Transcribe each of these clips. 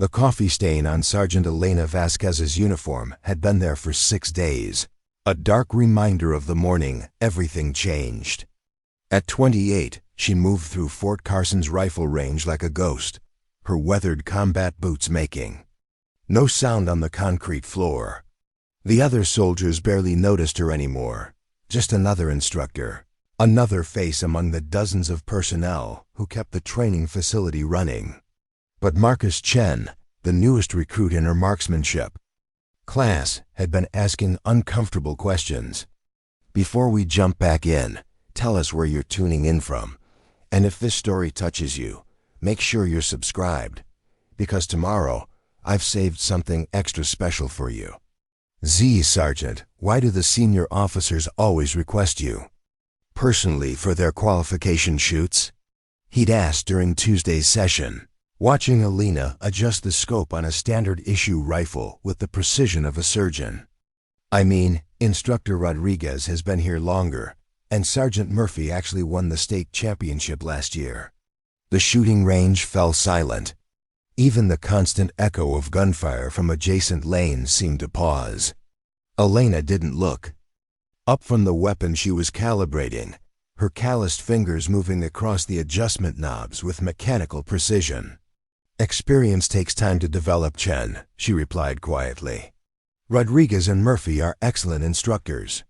The coffee stain on Sergeant Elena Vasquez's uniform had been there for 6 days. A dark reminder of the morning everything changed. At 28, she moved through Fort Carson's rifle range like a ghost, her weathered combat boots making. No sound on the concrete floor. The other soldiers barely noticed her anymore. Just another instructor, another face among the dozens of personnel who kept the training facility running. But Marcus Chen, the newest recruit in her marksmanship class, had been asking uncomfortable questions. Before we jump back in, tell us where you're tuning in from. And if this story touches you, make sure you're subscribed, because tomorrow I've saved something extra special for you. Sergeant, why do the senior officers always request you personally for their qualification shoots? He'd asked during Tuesday's session, watching Elena adjust the scope on a standard-issue rifle with the precision of a surgeon. I mean, Instructor Rodriguez has been here longer, and Sergeant Murphy actually won the state championship last year. The shooting range fell silent. Even the constant echo of gunfire from adjacent lanes seemed to pause. Elena didn't look. Up from the weapon she was calibrating, her calloused fingers moving across the adjustment knobs with mechanical precision. Experience takes time to develop, Chen, she replied quietly. Rodriguez and Murphy are excellent instructors.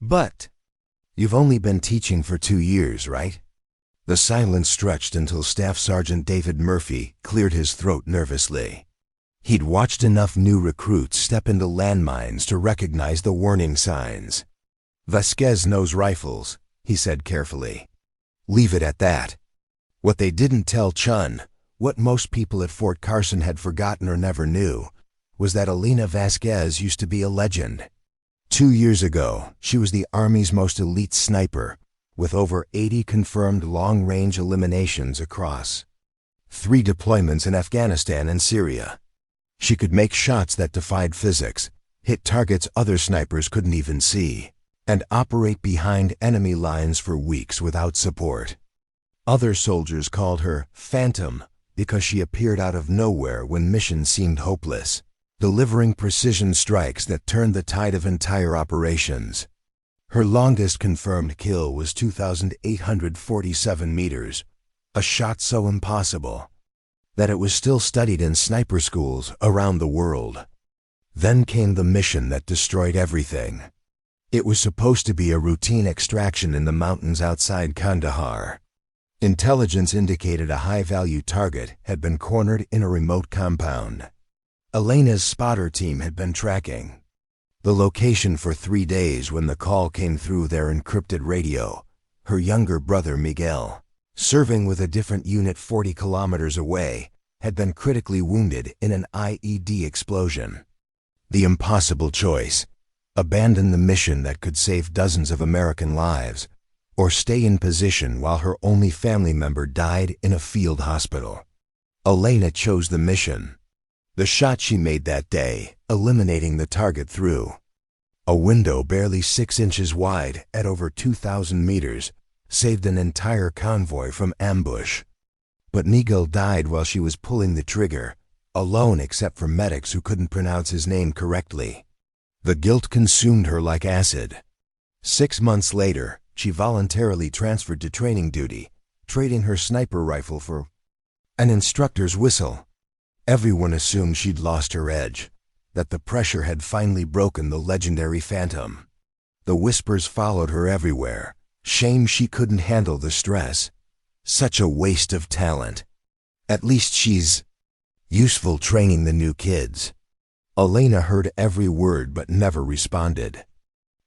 But you've only been teaching for 2 years, right? The silence stretched until Staff Sergeant David Murphy cleared his throat nervously. He'd watched enough new recruits step into landmines to recognize the warning signs. Vasquez knows rifles, he said carefully. Leave it at that. What they didn't tell Chen, what most people at Fort Carson had forgotten or never knew, was that Elena Vasquez used to be a legend. 2 years ago, she was the Army's most elite sniper, with over 80 confirmed long-range eliminations across 3 deployments in Afghanistan and Syria. She could make shots that defied physics, hit targets other snipers couldn't even see, and operate behind enemy lines for weeks without support. Other soldiers called her Phantom because she appeared out of nowhere when missions seemed hopeless, delivering precision strikes that turned the tide of entire operations. Her longest confirmed kill was 2,847 meters, a shot so impossible that it was still studied in sniper schools around the world. Then came the mission that destroyed everything. It was supposed to be a routine extraction in the mountains outside Kandahar. Intelligence indicated a high-value target had been cornered in a remote compound. Elena's spotter team had been tracking the location for 3 days when the call came through their encrypted radio. Her younger brother Miguel, serving with a different unit 40 kilometers away, had been critically wounded in an IED explosion. The impossible choice: abandon the mission that could save dozens of American lives, or stay in position while her only family member died in a field hospital. Elena chose the mission. The shot she made that day, eliminating the target through a window barely 6 inches wide at over 2,000 meters, saved an entire convoy from ambush. But Miguel died while she was pulling the trigger, alone except for medics who couldn't pronounce his name correctly. The guilt consumed her like acid. 6 months later, she voluntarily transferred to training duty, trading her sniper rifle for an instructor's whistle. Everyone assumed she'd lost her edge, that the pressure had finally broken the legendary Phantom. The whispers followed her everywhere. Shame she couldn't handle the stress. Such a waste of talent. At least she's useful training the new kids. Elena heard every word but never responded.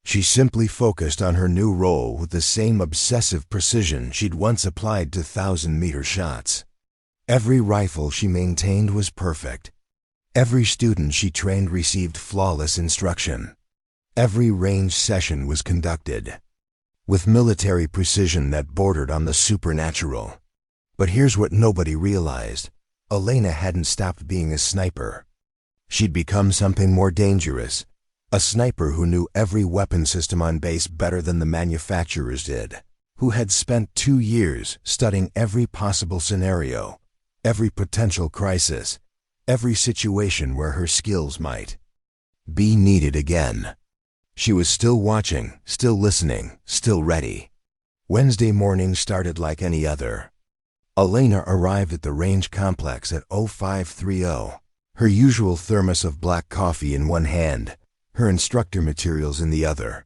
She simply focused on her new role with the same obsessive precision she'd once applied to 1,000-meter shots. Every rifle she maintained was perfect. Every student she trained received flawless instruction. Every range session was conducted with military precision that bordered on the supernatural. But here's what nobody realized: Elena hadn't stopped being a sniper. She'd become something more dangerous, a sniper who knew every weapon system on base better than the manufacturers did, who had spent 2 years studying every possible scenario, every potential crisis, every situation where her skills might be needed again. She was still watching, still listening, still ready. Wednesday morning started like any other. Elena arrived at the range complex at 0530, her usual thermos of black coffee in one hand, her instructor materials in the other.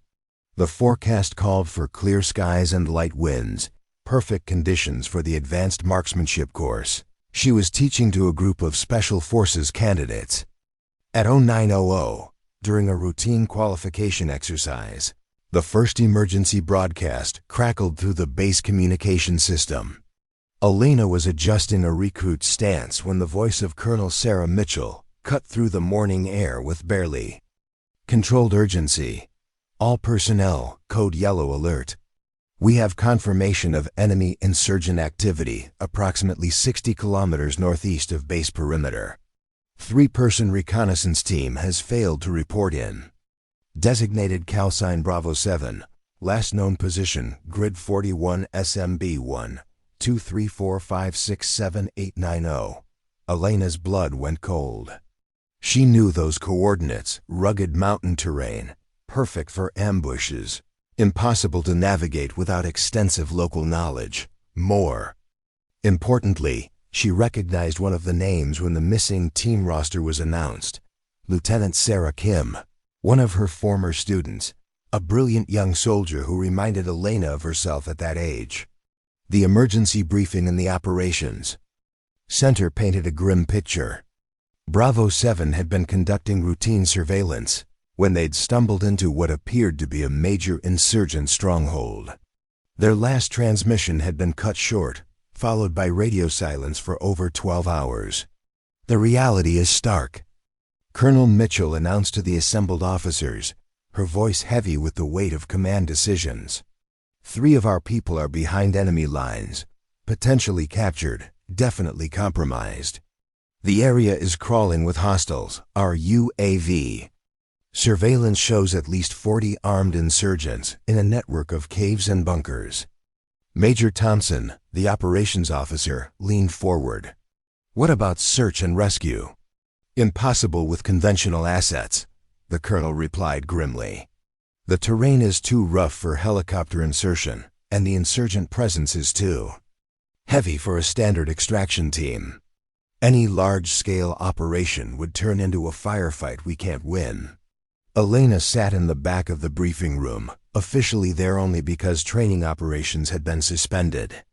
The forecast called for clear skies and light winds, perfect conditions for the advanced marksmanship course. She was teaching to a group of Special Forces candidates. At 0900, during a routine qualification exercise, the first emergency broadcast crackled through the base communication system. Elena was adjusting a recruit's stance when the voice of Colonel Sarah Mitchell cut through the morning air with barely controlled urgency. All personnel, code yellow alert. We have confirmation of enemy insurgent activity approximately 60 kilometers northeast of base perimeter. 3-person reconnaissance team has failed to report in. Designated callsign Bravo 7, last known position grid 41 SMB 1, 234567890. Elena's blood went cold. She knew those coordinates, rugged mountain terrain, perfect for ambushes, impossible to navigate without extensive local knowledge. More importantly, she recognized one of the names when the missing team roster was announced. Lieutenant Sarah Kim, one of her former students, a brilliant young soldier who reminded Elena of herself at that age. The emergency briefing in the operations center painted a grim picture. Bravo 7 had been conducting routine surveillance when they'd stumbled into what appeared to be a major insurgent stronghold. Their last transmission had been cut short, followed by radio silence for over 12 hours. The reality is stark. Colonel Mitchell announced to the assembled officers, her voice heavy with the weight of command decisions. 3 of our people are behind enemy lines, potentially captured, definitely compromised. The area is crawling with hostiles, our UAV. Surveillance shows at least 40 armed insurgents in a network of caves and bunkers. Major Thompson, the operations officer, leaned forward. What about search and rescue? Impossible with conventional assets, the colonel replied grimly. The terrain is too rough for helicopter insertion, and the insurgent presence is too heavy for a standard extraction team. Any large-scale operation would turn into a firefight we can't win. Elena sat in the back of the briefing room, officially there only because training operations had been suspended.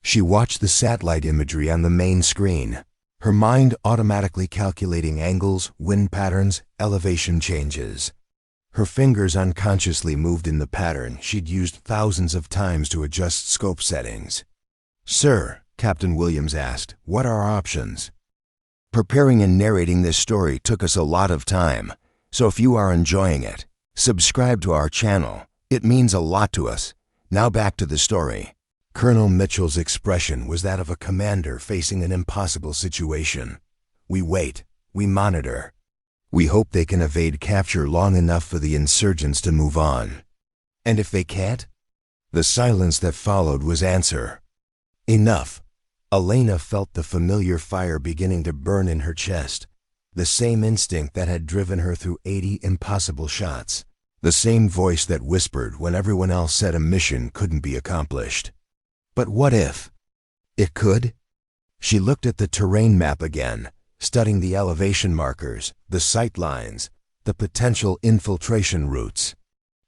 She watched the satellite imagery on the main screen, her mind automatically calculating angles, wind patterns, elevation changes. Her fingers unconsciously moved in the pattern she'd used thousands of times to adjust scope settings. "Sir," Captain Williams asked, "what are our options?" Preparing and narrating this story took us a lot of time. So if you are enjoying it, subscribe to our channel. It means a lot to us. Now back to the story. Colonel Mitchell's expression was that of a commander facing an impossible situation. We wait. We monitor. We hope they can evade capture long enough for the insurgents to move on. And if they can't? The silence that followed was answer. Enough. Elena felt the familiar fire beginning to burn in her chest. The same instinct that had driven her through 80 impossible shots. The same voice that whispered when everyone else said a mission couldn't be accomplished. But what if it could? She looked at the terrain map again, studying the elevation markers, the sight lines, the potential infiltration routes.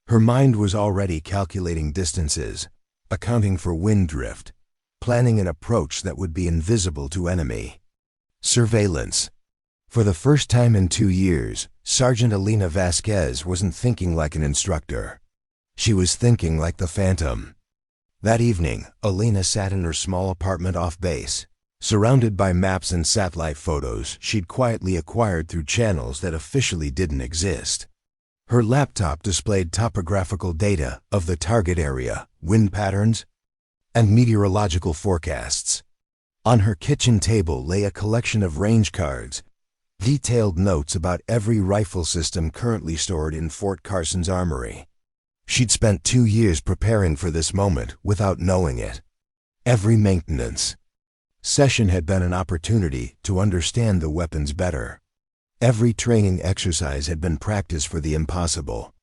Her mind was already calculating distances, accounting for wind drift, planning an approach that would be invisible to enemy. Surveillance. For the first time in 2 years, Sergeant Elena Vasquez wasn't thinking like an instructor. She was thinking like the Phantom. That evening, Elena sat in her small apartment off base, surrounded by maps and satellite photos she'd quietly acquired through channels that officially didn't exist. Her laptop displayed topographical data of the target area, wind patterns, and meteorological forecasts. On her kitchen table lay a collection of range cards, detailed notes about every rifle system currently stored in Fort Carson's armory. She'd spent 2 years preparing for this moment without knowing it. Every maintenance, Session had been an opportunity to understand the weapons better. Every training exercise had been practice for the impossible.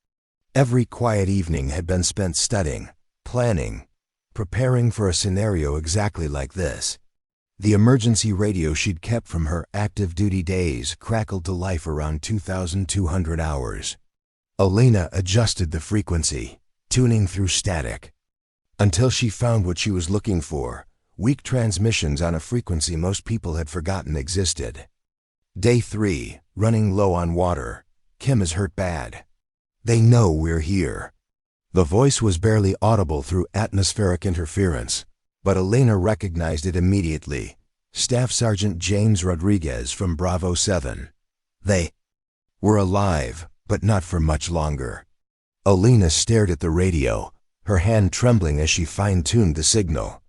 Every quiet evening had been spent studying, planning, preparing for a scenario exactly like this. The emergency radio she'd kept from her active duty days crackled to life around 2,200 hours. Elena adjusted the frequency, tuning through static, until she found what she was looking for: weak transmissions on a frequency most people had forgotten existed. Day 3, running low on water. Kim is hurt bad. They know we're here. The voice was barely audible through atmospheric interference, but Elena recognized it immediately. Staff Sergeant James Rodriguez from Bravo 7. They were alive, but not for much longer. Elena stared at the radio, her hand trembling as she fine-tuned the signal.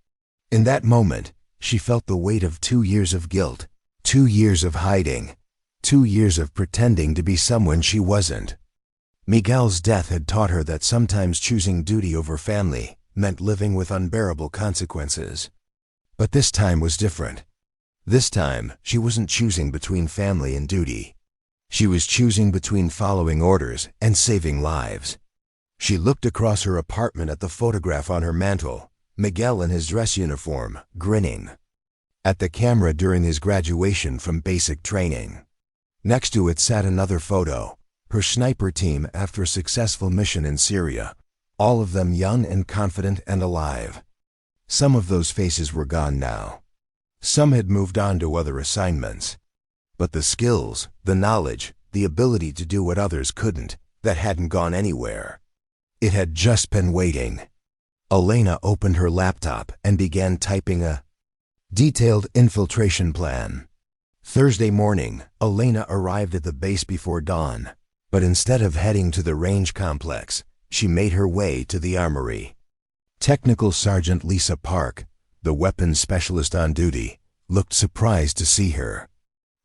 In that moment, she felt the weight of 2 years of guilt, 2 years of hiding, 2 years of pretending to be someone she wasn't. Miguel's death had taught her that sometimes choosing duty over family meant living with unbearable consequences. But this time was different. This time, she wasn't choosing between family and duty. She was choosing between following orders and saving lives. She looked across her apartment at the photograph on her mantel, Miguel in his dress uniform, grinning. At the camera during his graduation from basic training. Next to it sat another photo, her sniper team after a successful mission in Syria, all of them young and confident and alive. Some of those faces were gone now. Some had moved on to other assignments. But the skills, the knowledge, the ability to do what others couldn't, that hadn't gone anywhere. It had just been waiting. Elena opened her laptop and began typing a detailed infiltration plan. Thursday morning, Elena arrived at the base before dawn, but instead of heading to the range complex, she made her way to the armory. Technical Sergeant Lisa Park, the weapons specialist on duty, looked surprised to see her.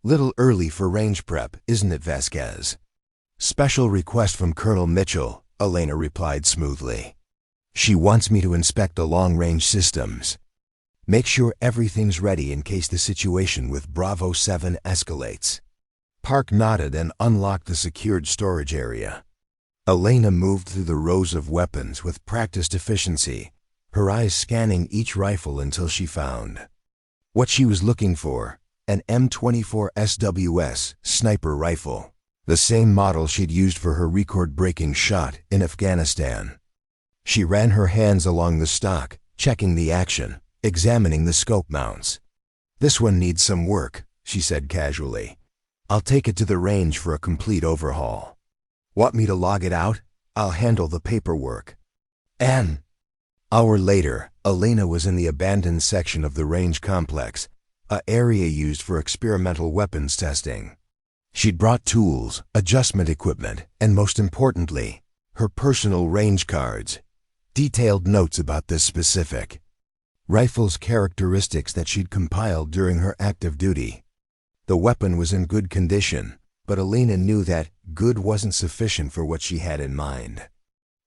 "Little early for range prep, isn't it, Vasquez?" "Special request from Colonel Mitchell," Elena replied smoothly. "She wants me to inspect the long-range systems. Make sure everything's ready in case the situation with Bravo 7 escalates." Park nodded and unlocked the secured storage area. Elena moved through the rows of weapons with practiced efficiency, her eyes scanning each rifle until she found what she was looking for: an M24 SWS sniper rifle, the same model she'd used for her record-breaking shot in Afghanistan. She ran her hands along the stock, checking the action, examining the scope mounts. "This one needs some work," she said casually. "I'll take it to the range for a complete overhaul." "Want me to log it out? I'll handle the paperwork." An hour later, Elena was in the abandoned section of the range complex, an area used for experimental weapons testing. She'd brought tools, adjustment equipment, and most importantly, her personal range cards, detailed notes about this specific rifle's characteristics that she'd compiled during her active duty. The weapon was in good condition, but Elena knew that good wasn't sufficient for what she had in mind.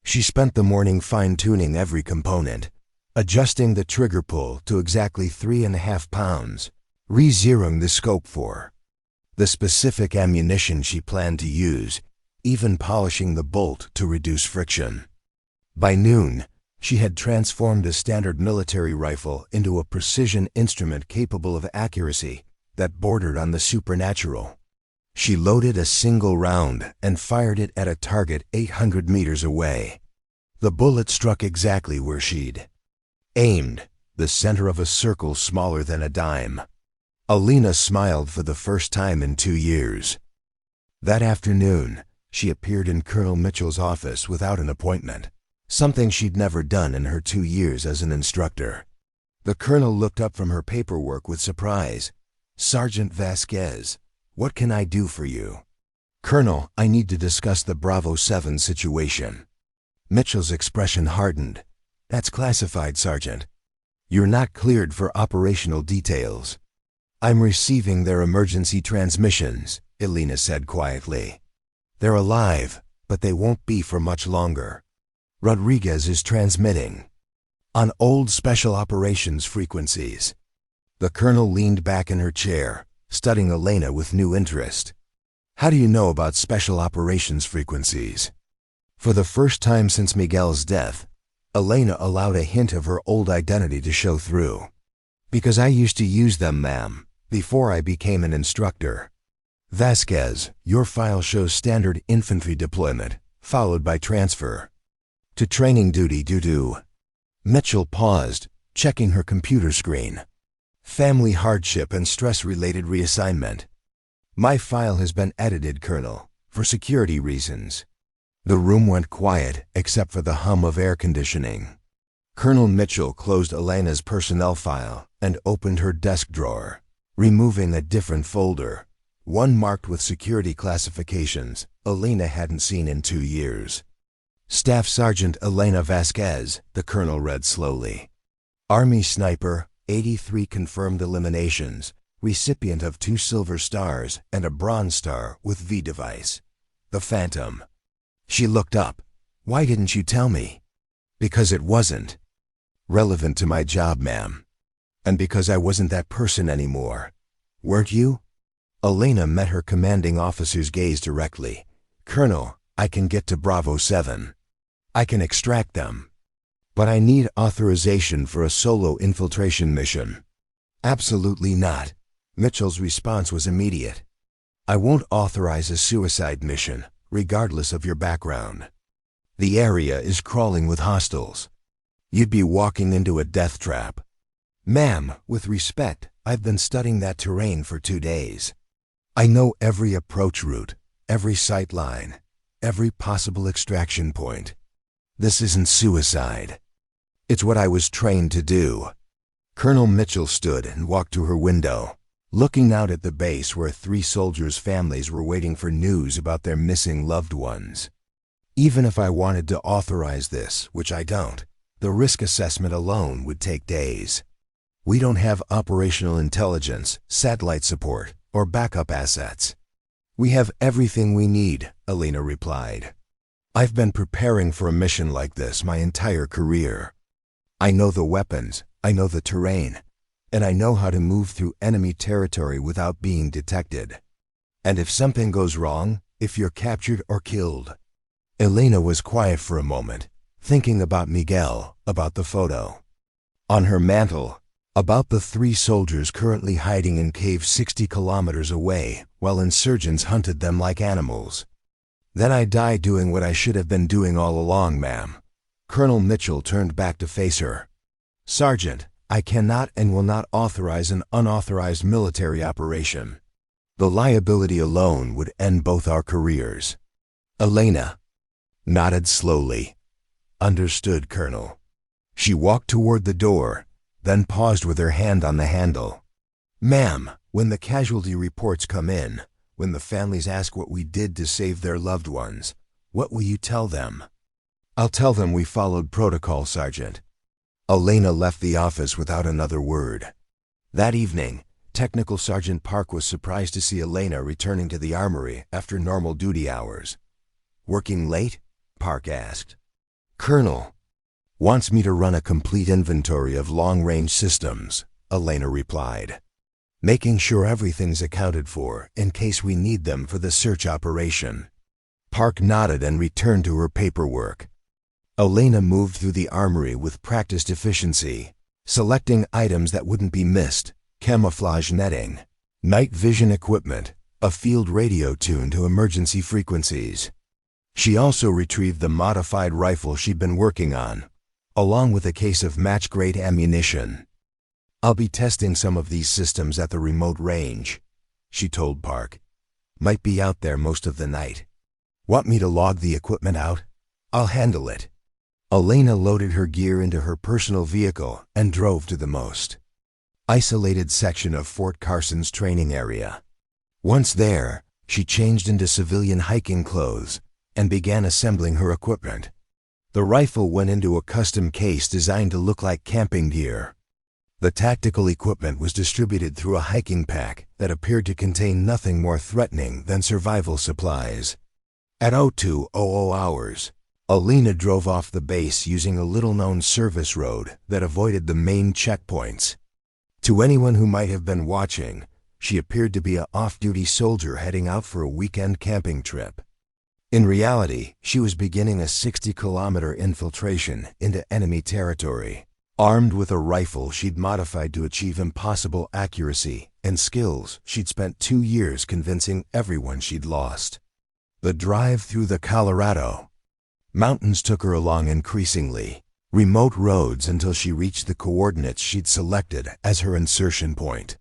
She spent the morning fine-tuning every component, adjusting the trigger pull to exactly 3.5 pounds, re-zeroing the scope for the specific ammunition she planned to use, even polishing the bolt to reduce friction. By noon, she had transformed a standard military rifle into a precision instrument capable of accuracy that bordered on the supernatural. She loaded a single round and fired it at a target 800 meters away. The bullet struck exactly where she'd aimed, the center of a circle smaller than a dime. Elena smiled for the first time in 2 years. That afternoon, she appeared in Colonel Mitchell's office without an appointment, something she'd never done in her 2 years as an instructor. The colonel looked up from her paperwork with surprise. "Sergeant Vasquez, what can I do for you?" "Colonel, I need to discuss the Bravo 7 situation." Mitchell's expression hardened. "That's classified, Sergeant. You're not cleared for operational details." "I'm receiving their emergency transmissions," Elena said quietly. "They're alive, but they won't be for much longer. Rodriguez is transmitting on old special operations frequencies." The colonel leaned back in her chair, studying Elena with new interest. How do you know about special operations frequencies? For the first time since Miguel's death, Elena allowed a hint of her old identity to show through. Because I used to use them, ma'am, before I became an instructor. Vasquez, your file shows standard infantry deployment, followed by transfer to training duty due to... Mitchell paused, checking her computer screen. Family hardship and stress-related reassignment. My file has been edited, Colonel, for security reasons. The room went quiet except for the hum of air conditioning. Colonel Mitchell closed Elena's personnel file and opened her desk drawer, removing a different folder, one marked with security classifications Elena hadn't seen in 2 years. Staff Sergeant Elena Vasquez, the colonel read slowly. Army Sniper, 83 confirmed eliminations, recipient of 2 silver stars and a bronze star with V device. The Phantom. She looked up. Why didn't you tell me? Because it wasn't relevant to my job, ma'am. And because I wasn't that person anymore. Weren't you? Elena met her commanding officer's gaze directly. Colonel, I can get to Bravo 7. I can extract them. But I need authorization for a solo infiltration mission. Absolutely not. Mitchell's response was immediate. I won't authorize a suicide mission, regardless of your background. The area is crawling with hostiles. You'd be walking into a death trap. Ma'am, with respect, I've been studying that terrain for 2 days. I know every approach route, every sight line, every possible extraction point. This isn't suicide. It's what I was trained to do. Colonel Mitchell stood and walked to her window, looking out at the base where 3 soldiers' families were waiting for news about their missing loved ones. Even if I wanted to authorize this, which I don't, the risk assessment alone would take days. We don't have operational intelligence, satellite support, or backup assets. We have everything we need, Elena replied. I've been preparing for a mission like this my entire career. I know the weapons, I know the terrain, and I know how to move through enemy territory without being detected. And if something goes wrong, if you're captured or killed. Elena was quiet for a moment, thinking about Miguel, about the photo on her mantle, about the 3 soldiers currently hiding in caves 60 kilometers away while insurgents hunted them like animals. Then I died doing what I should have been doing all along, ma'am. Colonel Mitchell turned back to face her. Sergeant, I cannot and will not authorize an unauthorized military operation. The liability alone would end both our careers. Elena nodded slowly. Understood, Colonel. She walked toward the door, then paused with her hand on the handle. Ma'am, when the casualty reports come in, when the families ask what we did to save their loved ones, what will you tell them? I'll tell them we followed protocol, Sergeant. Elena left the office without another word. That evening, Technical Sergeant Park was surprised to see Elena returning to the armory after normal duty hours. Working late? Park asked. Colonel wants me to run a complete inventory of long-range systems, Elena replied. Making sure everything's accounted for in case we need them for the search operation. Park nodded and returned to her paperwork. Elena moved through the armory with practiced efficiency, selecting items that wouldn't be missed, camouflage netting, night vision equipment, a field radio tuned to emergency frequencies. She also retrieved the modified rifle she'd been working on, along with a case of match-grade ammunition. I'll be testing some of these systems at the remote range, she told Park. Might be out there most of the night. Want me to log the equipment out? I'll handle it. Elena loaded her gear into her personal vehicle and drove to the most isolated section of Fort Carson's training area. Once there, she changed into civilian hiking clothes and began assembling her equipment. The rifle went into a custom case designed to look like camping gear. The tactical equipment was distributed through a hiking pack that appeared to contain nothing more threatening than survival supplies. At 02:00 hours, Elena drove off the base using a little-known service road that avoided the main checkpoints. To anyone who might have been watching, she appeared to be an off-duty soldier heading out for a weekend camping trip. In reality, she was beginning a 60-kilometer infiltration into enemy territory, armed with a rifle she'd modified to achieve impossible accuracy and skills she'd spent 2 years convincing everyone she'd lost. The drive through the Colorado mountains took her along increasingly remote roads until she reached the coordinates she'd selected as her insertion point.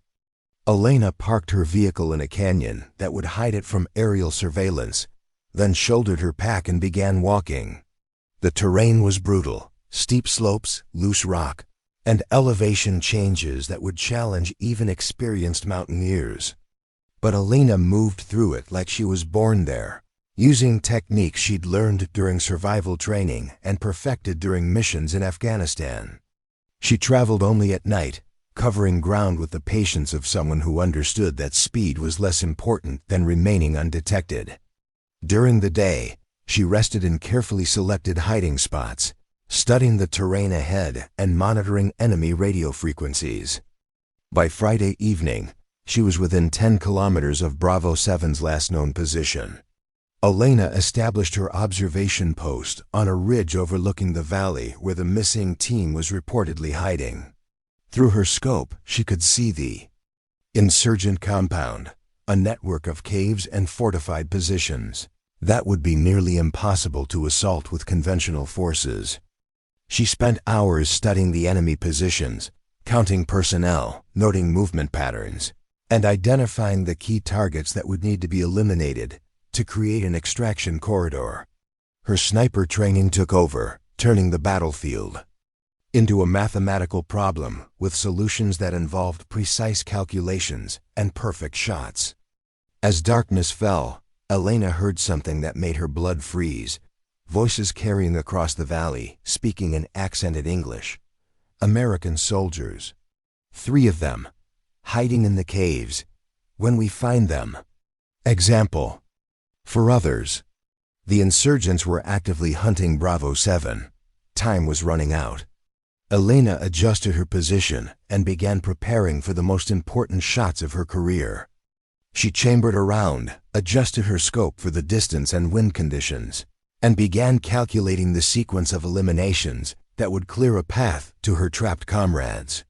Elena parked her vehicle in a canyon that would hide it from aerial surveillance, then shouldered her pack and began walking. The terrain was brutal, steep slopes, loose rock, and elevation changes that would challenge even experienced mountaineers. But Elena moved through it like she was born there, using techniques she'd learned during survival training and perfected during missions in Afghanistan. She traveled only at night, covering ground with the patience of someone who understood that speed was less important than remaining undetected. During the day, she rested in carefully selected hiding spots, studying the terrain ahead and monitoring enemy radio frequencies. By Friday evening, she was within 10 kilometers of Bravo 7's last known position. Elena established her observation post on a ridge overlooking the valley where the missing team was reportedly hiding. Through her scope, she could see the insurgent compound, a network of caves and fortified positions that would be nearly impossible to assault with conventional forces. She spent hours studying the enemy positions, counting personnel, noting movement patterns, and identifying the key targets that would need to be eliminated to create an extraction corridor. Her sniper training took over, turning the battlefield into a mathematical problem with solutions that involved precise calculations and perfect shots. As darkness fell, Elena heard something that made her blood freeze. Voices carrying across the valley, speaking in accented English. American soldiers. 3 of them, hiding in the caves. When we find them. Example. For others, the insurgents were actively hunting Bravo 7. Time was running out. Elena adjusted her position and began preparing for the most important shots of her career. She chambered around, adjusted her scope for the distance and wind conditions, and began calculating the sequence of eliminations that would clear a path to her trapped comrades.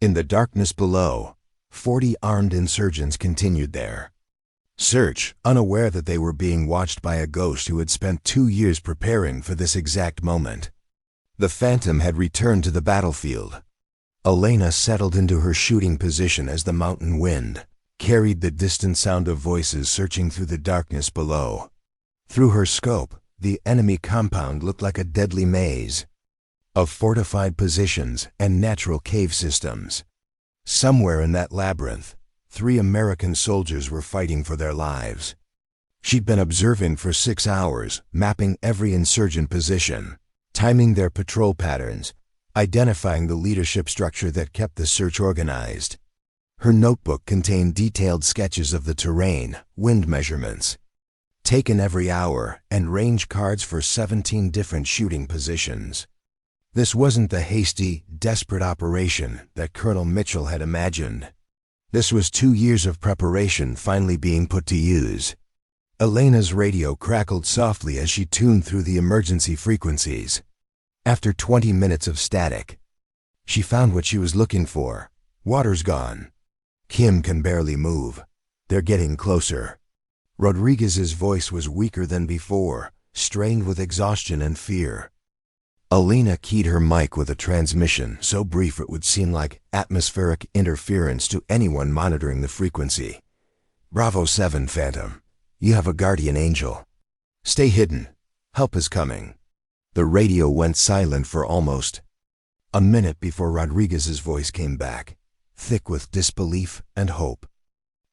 In the darkness below, 40 armed insurgents continued their search, unaware that they were being watched by a ghost who had spent 2 years preparing for this exact moment. The Phantom had returned to the battlefield. Elena settled into her shooting position as the mountain wind carried the distant sound of voices searching through the darkness below. Through her scope, the enemy compound looked like a deadly maze of fortified positions and natural cave systems. Somewhere in that labyrinth, 3 American soldiers were fighting for their lives. She'd been observing for 6 hours, mapping every insurgent position, timing their patrol patterns, identifying the leadership structure that kept the search organized. Her notebook contained detailed sketches of the terrain, wind measurements, taken every hour, and range cards for 17 different shooting positions. This wasn't the hasty, desperate operation that Colonel Mitchell had imagined. This was 2 years of preparation finally being put to use. Elena's radio crackled softly as she tuned through the emergency frequencies. After 20 minutes of static, she found what she was looking for. Water's gone. Kim can barely move. They're getting closer. Rodriguez's voice was weaker than before, strained with exhaustion and fear. Elena keyed her mic with a transmission so brief it would seem like atmospheric interference to anyone monitoring the frequency. Bravo 7, Phantom. You have a guardian angel. Stay hidden. Help is coming. The radio went silent for almost a minute before Rodriguez's voice came back, thick with disbelief and hope.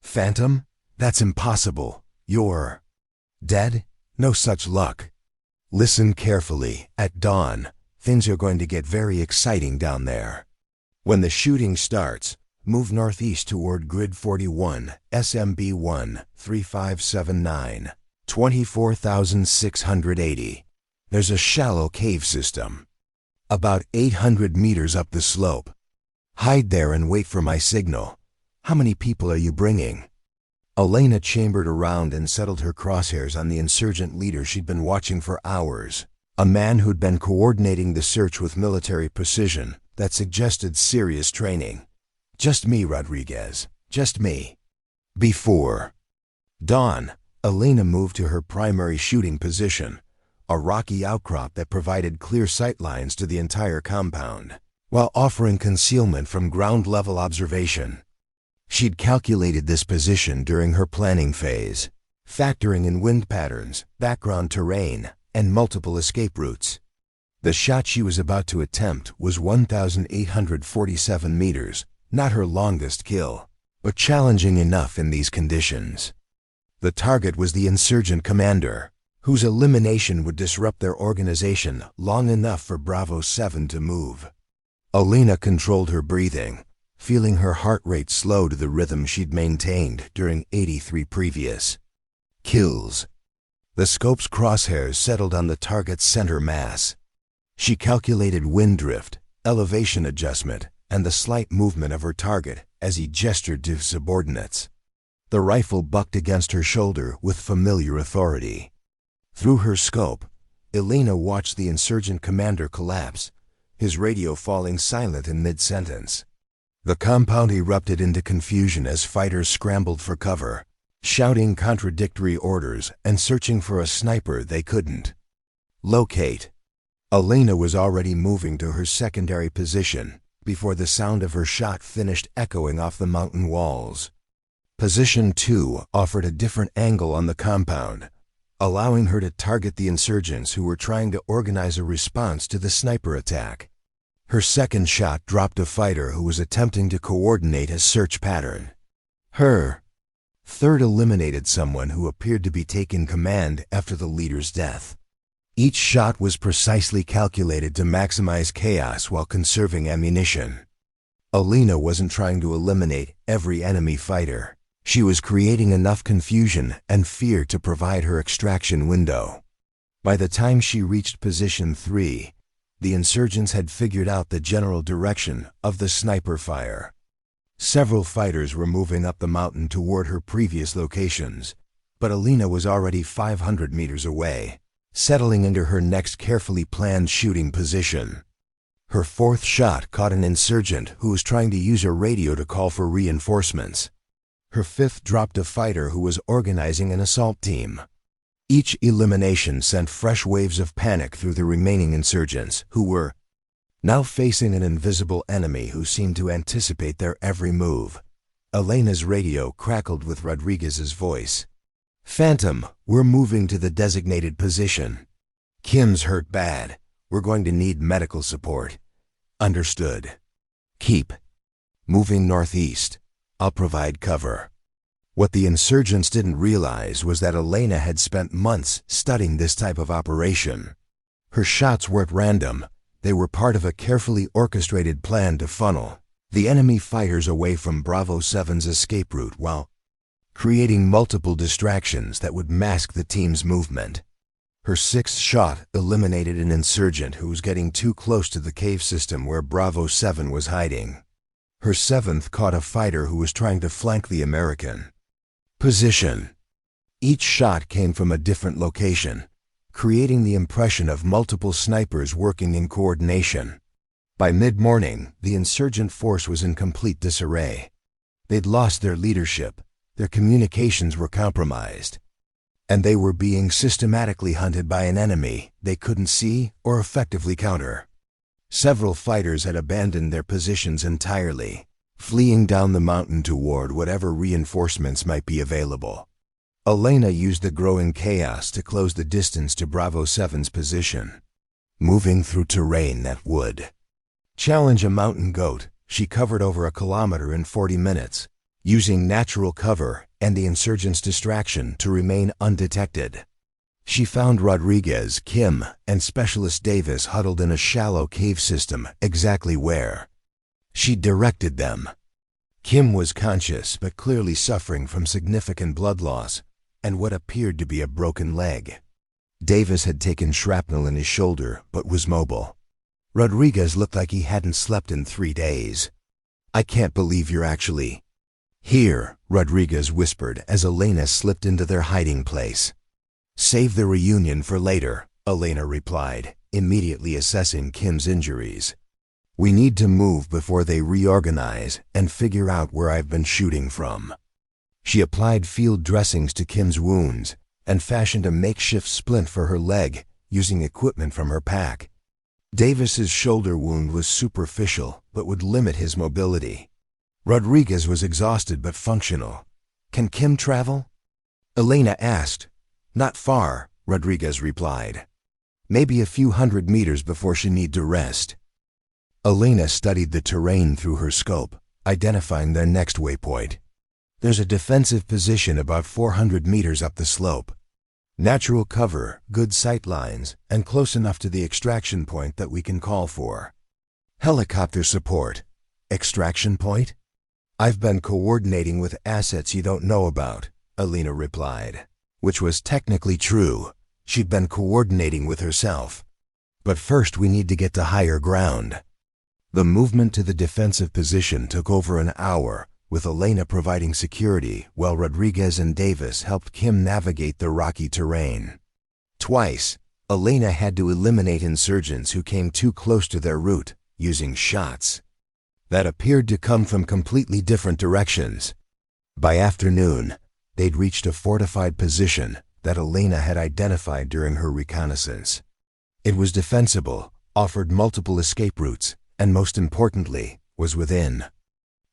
Phantom? That's impossible. You're dead? No such luck. Listen carefully. At dawn, things are going to get very exciting down there. When the shooting starts, move northeast toward Grid 41, SMB 1, 3579, 24,680. There's a shallow cave system, about 800 meters up the slope. Hide there and wait for my signal. How many people are you bringing? Elena chambered around and settled her crosshairs on the insurgent leader she'd been watching for hours, a man who'd been coordinating the search with military precision that suggested serious training. Just me, Rodriguez. Just me. Before dawn, Elena moved to her primary shooting position, a rocky outcrop that provided clear sightlines to the entire compound, while offering concealment from ground-level observation. She'd calculated this position during her planning phase, factoring in wind patterns, background terrain, and multiple escape routes. The shot she was about to attempt was 1,847 meters, not her longest kill, but challenging enough in these conditions. The target was the insurgent commander, whose elimination would disrupt their organization long enough for Bravo 7 to move. Elena controlled her breathing, feeling her heart rate slow to the rhythm she'd maintained during 83 previous kills. The scope's crosshairs settled on the target's center mass. She calculated wind drift, elevation adjustment, and the slight movement of her target as he gestured to subordinates. The rifle bucked against her shoulder with familiar authority. Through her scope, Elena watched the insurgent commander collapse, his radio falling silent in mid-sentence. The compound erupted into confusion as fighters scrambled for cover, shouting contradictory orders and searching for a sniper they couldn't locate. Elena was already moving to her secondary position before the sound of her shot finished echoing off the mountain walls. Position 2 offered a different angle on the compound, allowing her to target the insurgents who were trying to organize a response to the sniper attack. Her second shot dropped a fighter who was attempting to coordinate a search pattern. Her third eliminated someone who appeared to be taking command after the leader's death. Each shot was precisely calculated to maximize chaos while conserving ammunition. Elena wasn't trying to eliminate every enemy fighter. She was creating enough confusion and fear to provide her extraction window. By the time she reached position 3, the insurgents had figured out the general direction of the sniper fire. Several fighters were moving up the mountain toward her previous locations, but Elena was already 500 meters away, settling into her next carefully planned shooting position. Her fourth shot caught an insurgent who was trying to use a radio to call for reinforcements. Her fifth dropped a fighter who was organizing an assault team. Each elimination sent fresh waves of panic through the remaining insurgents, who were now facing an invisible enemy who seemed to anticipate their every move. Elena's radio crackled with Rodriguez's voice. "Phantom, we're moving to the designated position. Kim's hurt bad. We're going to need medical support." "Understood. Keep moving northeast. I'll provide cover." What the insurgents didn't realize was that Elena had spent months studying this type of operation. Her shots weren't random. They were part of a carefully orchestrated plan to funnel the enemy fighters away from Bravo 7's escape route while creating multiple distractions that would mask the team's movement. Her sixth shot eliminated an insurgent who was getting too close to the cave system where Bravo 7 was hiding. Her seventh caught a fighter who was trying to flank the American position. Each shot came from a different location, creating the impression of multiple snipers working in coordination. By mid-morning, the insurgent force was in complete disarray. They'd lost their leadership, their communications were compromised, and they were being systematically hunted by an enemy they couldn't see or effectively counter. Several fighters had abandoned their positions entirely, fleeing down the mountain toward whatever reinforcements might be available. Elena used the growing chaos to close the distance to Bravo 7's position. Moving through terrain that would challenge a mountain goat, she covered over a kilometer in 40 minutes, using natural cover and the insurgents' distraction to remain undetected. She found Rodriguez, Kim, and Specialist Davis huddled in a shallow cave system exactly where she directed them. Kim was conscious but clearly suffering from significant blood loss and what appeared to be a broken leg. Davis had taken shrapnel in his shoulder but was mobile. Rodriguez looked like he hadn't slept in 3 days. I can't believe you're actually here, Rodriguez whispered as Elena slipped into their hiding place. Save the reunion for later, Elena replied, immediately assessing Kim's injuries. We need to move before they reorganize and figure out where I've been shooting from. She applied field dressings to Kim's wounds and fashioned a makeshift splint for her leg using equipment from her pack. Davis's shoulder wound was superficial but would limit his mobility. Rodriguez was exhausted but functional. Can Kim travel? Elena asked. Not far, Rodriguez replied. Maybe a few hundred meters before she needs to rest. Elena studied the terrain through her scope, identifying their next waypoint. There's a defensive position about 400 meters up the slope. Natural cover, good sight lines, and close enough to the extraction point that we can call for. Helicopter support. Extraction point? I've been coordinating with assets you don't know about, Elena replied. Which was technically true. She'd been coordinating with herself. But first we need to get to higher ground. The movement to the defensive position took over an hour, with Elena providing security while Rodriguez and Davis helped Kim navigate the rocky terrain. Twice, Elena had to eliminate insurgents who came too close to their route, using shots that appeared to come from completely different directions. By afternoon, they'd reached a fortified position that Elena had identified during her reconnaissance. It was defensible, offered multiple escape routes, and most importantly, was within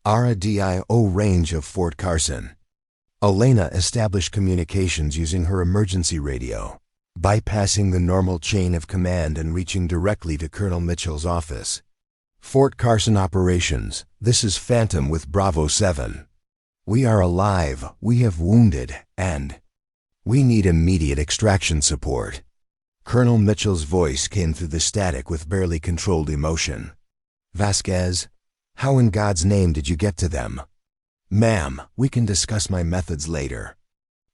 RADIO range of Fort Carson. Elena established communications using her emergency radio, bypassing the normal chain of command and reaching directly to Colonel Mitchell's office. Fort Carson operations, this is Phantom with Bravo 7. We are alive, we have wounded, and we need immediate extraction support. Colonel Mitchell's voice came through the static with barely controlled emotion. Vasquez, how in God's name did you get to them? Ma'am, we can discuss my methods later.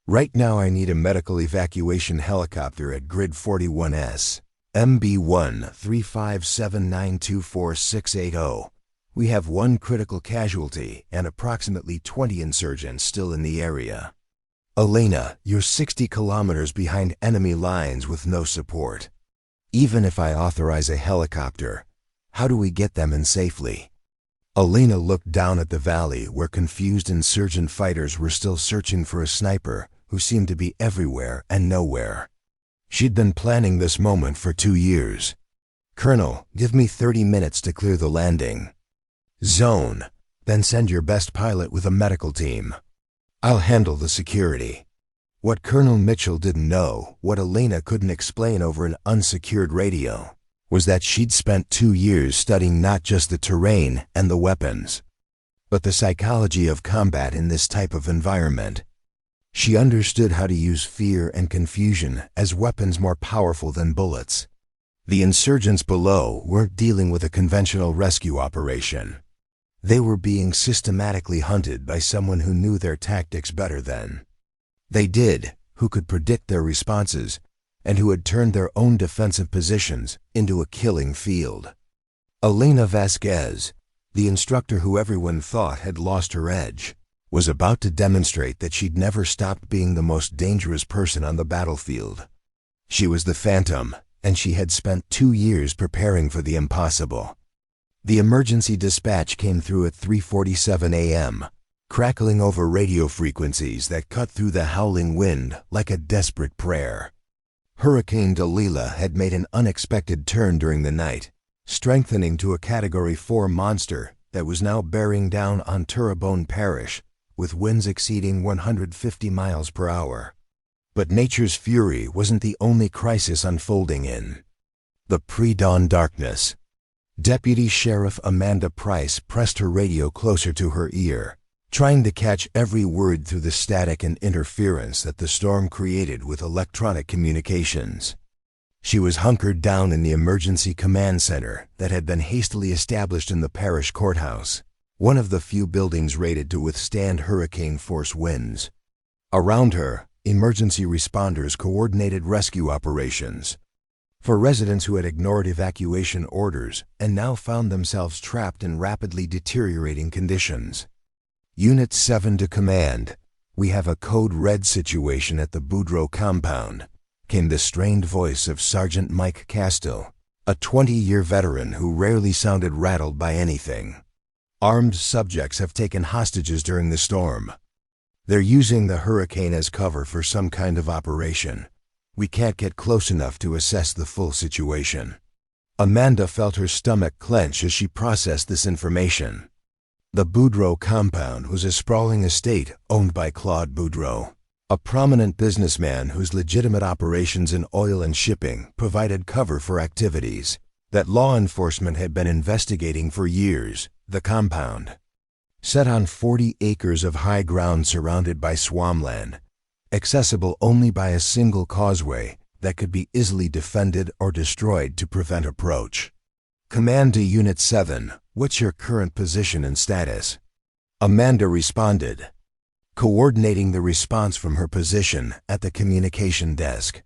Right now I need a medical evacuation helicopter at Grid 41S, MB1 357924680. We have one critical casualty and approximately 20 insurgents still in the area. Elena, you're 60 kilometers behind enemy lines with no support. Even if I authorize a helicopter, how do we get them in safely? Elena looked down at the valley where confused insurgent fighters were still searching for a sniper who seemed to be everywhere and nowhere. She'd been planning this moment for 2 years. Colonel, give me 30 minutes to clear the landing zone, then send your best pilot with a medical team. I'll handle the security. What Colonel Mitchell didn't know, what Elena couldn't explain over an unsecured radio, was that she'd spent 2 years studying not just the terrain and the weapons, but the psychology of combat in this type of environment. She understood how to use fear and confusion as weapons more powerful than bullets. The insurgents below weren't dealing with a conventional rescue operation. They were being systematically hunted by someone who knew their tactics better than they did, who could predict their responses, and who had turned their own defensive positions into a killing field. Elena Vasquez, the instructor who everyone thought had lost her edge, was about to demonstrate that she'd never stopped being the most dangerous person on the battlefield. She was the Phantom, and she had spent 2 years preparing for the impossible. The emergency dispatch came through at 3:47 a.m., crackling over radio frequencies that cut through the howling wind like a desperate prayer. Hurricane Delilah had made an unexpected turn during the night, strengthening to a Category 4 monster that was now bearing down on Terrebonne Parish with winds exceeding 150 miles per hour. But nature's fury wasn't the only crisis unfolding in the pre-dawn darkness. Deputy Sheriff Amanda Price pressed her radio closer to her ear, trying to catch every word through the static and interference that the storm created with electronic communications. She was hunkered down in the emergency command center that had been hastily established in the parish courthouse, one of the few buildings rated to withstand hurricane-force winds. Around her, emergency responders coordinated rescue operations. For residents who had ignored evacuation orders and now found themselves trapped in rapidly deteriorating conditions. Unit 7 to command. We have a code red situation at the Boudreaux compound, came the strained voice of Sergeant Mike Castile, a 20-year veteran who rarely sounded rattled by anything. Armed subjects have taken hostages during the storm. They're using the hurricane as cover for some kind of operation. We can't get close enough to assess the full situation. Amanda felt her stomach clench as she processed this information. The Boudreaux compound was a sprawling estate owned by Claude Boudreaux, a prominent businessman whose legitimate operations in oil and shipping provided cover for activities that law enforcement had been investigating for years. The compound, set on 40 acres of high ground surrounded by swampland, accessible only by a single causeway that could be easily defended or destroyed to prevent approach. Command to Unit 7, what's your current position and status? Amanda responded, coordinating the response from her position at the communication desk.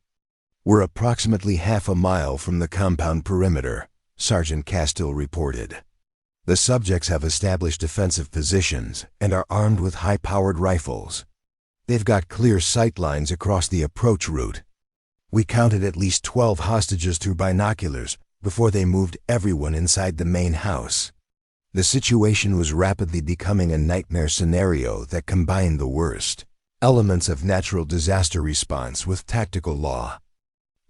We're approximately half a mile from the compound perimeter, Sergeant Castile reported. The subjects have established defensive positions and are armed with high-powered rifles. They've got clear sight lines across the approach route. We counted at least 12 hostages through binoculars before they moved everyone inside the main house. The situation was rapidly becoming a nightmare scenario that combined the worst elements of natural disaster response with tactical law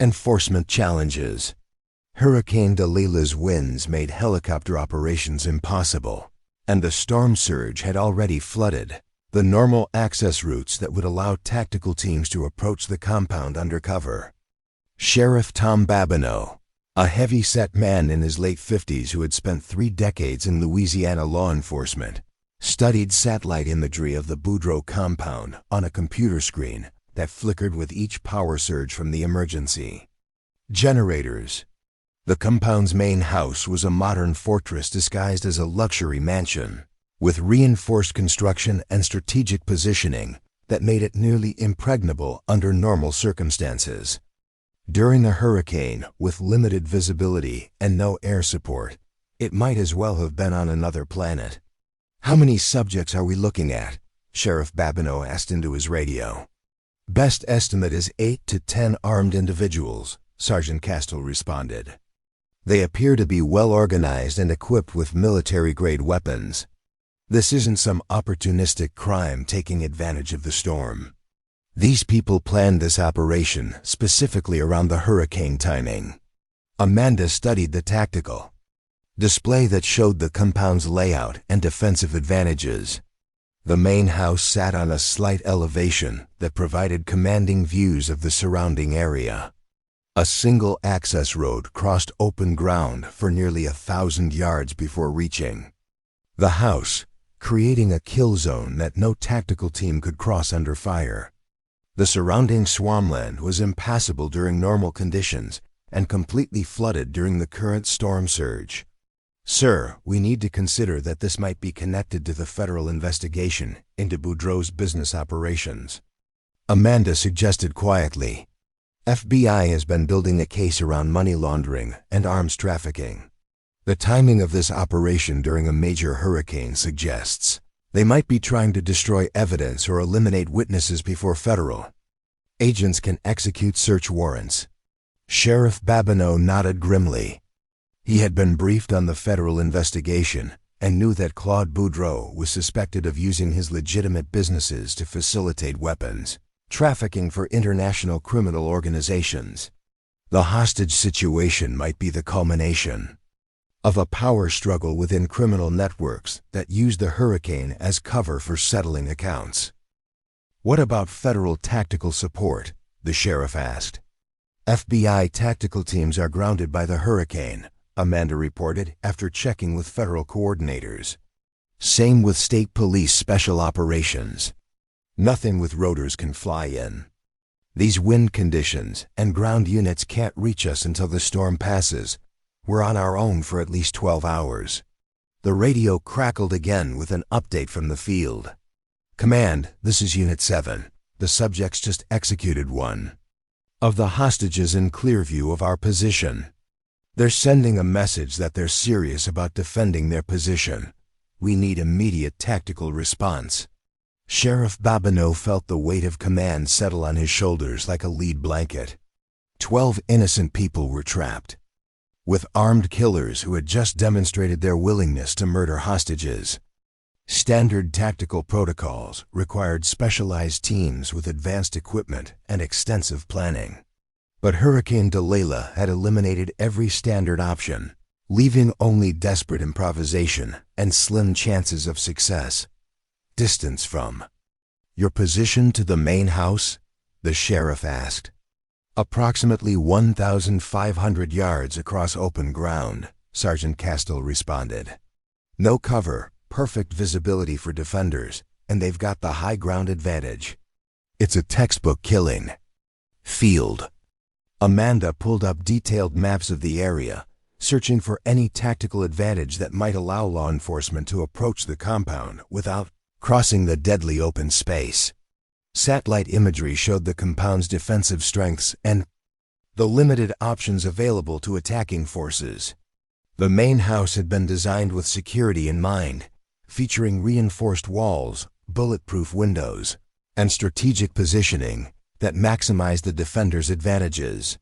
enforcement challenges. Hurricane Delilah's winds made helicopter operations impossible, and the storm surge had already flooded the normal access routes that would allow tactical teams to approach the compound undercover. Sheriff Tom Babineau, a heavy-set man in his late 50s who had spent 3 decades in Louisiana law enforcement, studied satellite imagery of the Boudreaux compound on a computer screen that flickered with each power surge from the emergency generators. The compound's main house was a modern fortress disguised as a luxury mansion, with reinforced construction and strategic positioning that made it nearly impregnable under normal circumstances. During the hurricane, with limited visibility and no air support, it might as well have been on another planet. How many subjects are we looking at? Sheriff Babineau asked into his radio. Best estimate is 8 to 10 armed individuals, Sergeant Castile responded. They appear to be well organized and equipped with military-grade weapons. This isn't some opportunistic crime taking advantage of the storm. These people planned this operation specifically around the hurricane timing. Amanda studied the tactical display that showed the compound's layout and defensive advantages. The main house sat on a slight elevation that provided commanding views of the surrounding area. A single access road crossed open ground for nearly 1,000 yards before reaching the house, creating a kill zone that no tactical team could cross under fire. The surrounding swampland was impassable during normal conditions and completely flooded during the current storm surge. Sir, we need to consider that this might be connected to the federal investigation into Boudreaux's business operations. Amanda suggested quietly. FBI has been building a case around money laundering and arms trafficking. The timing of this operation during a major hurricane suggests they might be trying to destroy evidence or eliminate witnesses before federal agents can execute search warrants. Sheriff Babineau nodded grimly. He had been briefed on the federal investigation and knew that Claude Boudreaux was suspected of using his legitimate businesses to facilitate weapons trafficking for international criminal organizations. The hostage situation might be the culmination of a power struggle within criminal networks that used the hurricane as cover for settling accounts. What about federal tactical support? The sheriff asked. FBI tactical teams are grounded by the hurricane, Amanda reported after checking with federal coordinators. Same with state police special operations. Nothing with rotors can fly in. These wind conditions and ground units can't reach us until the storm passes. We're on our own for at least 12 hours. The radio crackled again with an update from the field. Command, this is Unit 7. The subjects just executed one of the hostages in clear view of our position. They're sending a message that they're serious about defending their position. We need immediate tactical response." Sheriff Babineau felt the weight of command settle on his shoulders like a lead blanket. 12 innocent people were trapped, with armed killers who had just demonstrated their willingness to murder hostages. Standard tactical protocols required specialized teams with advanced equipment and extensive planning. But Hurricane Delilah had eliminated every standard option, leaving only desperate improvisation and slim chances of success. "Distance from your position to the main house?" the sheriff asked. "Approximately 1,500 yards across open ground," Sergeant Castile responded. "No cover, perfect visibility for defenders, and they've got the high ground advantage. It's a textbook killing field." Amanda pulled up detailed maps of the area, searching for any tactical advantage that might allow law enforcement to approach the compound without crossing the deadly open space. Satellite imagery showed the compound's defensive strengths and the limited options available to attacking forces. The main house had been designed with security in mind, featuring reinforced walls, bulletproof windows, and strategic positioning that maximized the defenders' advantages.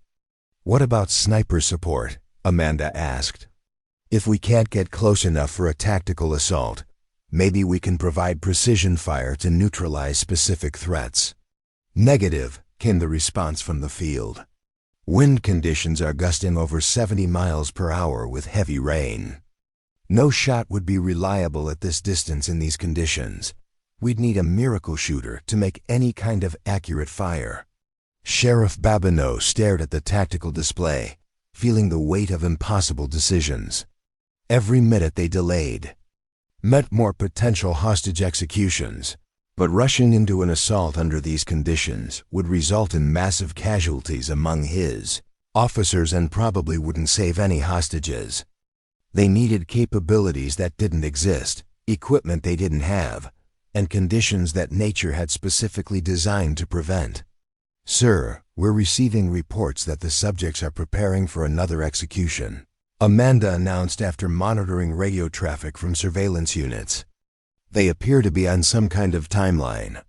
"What about sniper support?" Amanda asked. "If we can't get close enough for a tactical assault, maybe we can provide precision fire to neutralize specific threats." "Negative," came the response from the field. "Wind conditions are gusting over 70 miles per hour with heavy rain. No shot would be reliable at this distance in these conditions. We'd need a miracle shooter to make any kind of accurate fire." Sheriff Babineau stared at the tactical display, feeling the weight of impossible decisions. Every minute they delayed meant more potential hostage executions, but rushing into an assault under these conditions would result in massive casualties among his officers and probably wouldn't save any hostages. They needed capabilities that didn't exist, equipment they didn't have, and conditions that nature had specifically designed to prevent. "Sir, we're receiving reports that the subjects are preparing for another execution," Amanda announced after monitoring radio traffic from surveillance units. "They appear to be on some kind of timeline.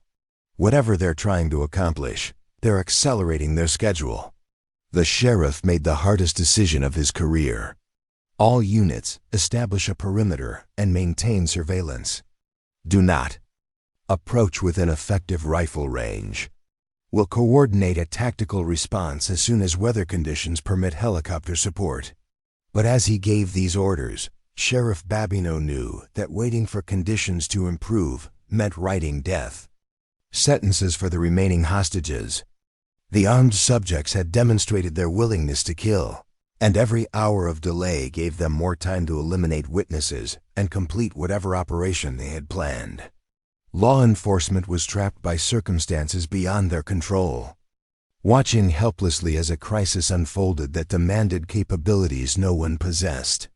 Whatever they're trying to accomplish, they're accelerating their schedule." The sheriff made the hardest decision of his career. "All units, establish a perimeter and maintain surveillance. Do not approach within effective rifle range. We'll coordinate a tactical response as soon as weather conditions permit helicopter support." But as he gave these orders, Sheriff Babineau knew that waiting for conditions to improve meant writing death sentences for the remaining hostages. The armed subjects had demonstrated their willingness to kill, and every hour of delay gave them more time to eliminate witnesses and complete whatever operation they had planned. Law enforcement was trapped by circumstances beyond their control, watching helplessly as a crisis unfolded that demanded capabilities no one possessed.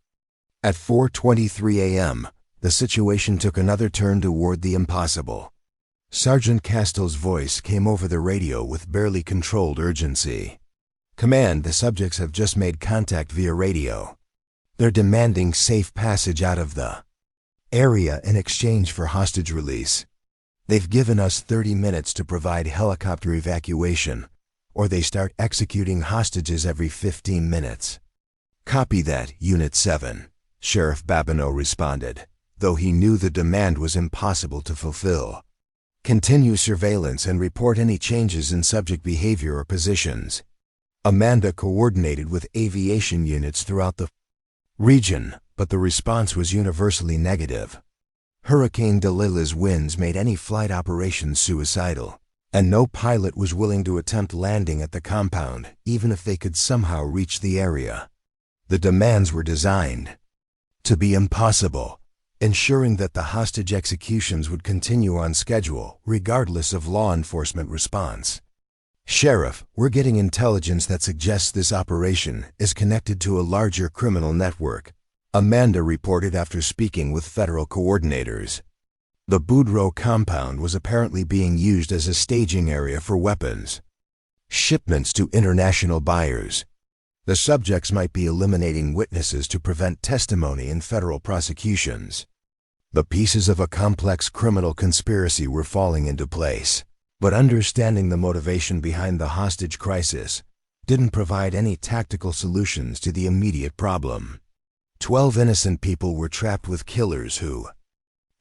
At 4:23 a.m., the situation took another turn toward the impossible. Sergeant Castile's voice came over the radio with barely controlled urgency. "Command, the subjects have just made contact via radio. They're demanding safe passage out of the area in exchange for hostage release. They've given us 30 minutes to provide helicopter evacuation, or they start executing hostages every 15 minutes. "Copy that, Unit 7, Sheriff Babineau responded, though he knew the demand was impossible to fulfill. "Continue surveillance and report any changes in subject behavior or positions." Amanda coordinated with aviation units throughout the region, but the response was universally negative. Hurricane Delilah's winds made any flight operations suicidal, and no pilot was willing to attempt landing at the compound, even if they could somehow reach the area. The demands were designed to be impossible, ensuring that the hostage executions would continue on schedule, regardless of law enforcement response. "Sheriff, we're getting intelligence that suggests this operation is connected to a larger criminal network," Amanda reported after speaking with federal coordinators. The Boudreaux compound was apparently being used as a staging area for weapons. shipments to international buyers. The subjects might be eliminating witnesses to prevent testimony in federal prosecutions. The pieces of a complex criminal conspiracy were falling into place, but understanding the motivation behind the hostage crisis didn't provide any tactical solutions to the immediate problem. 12 innocent people were trapped with killers who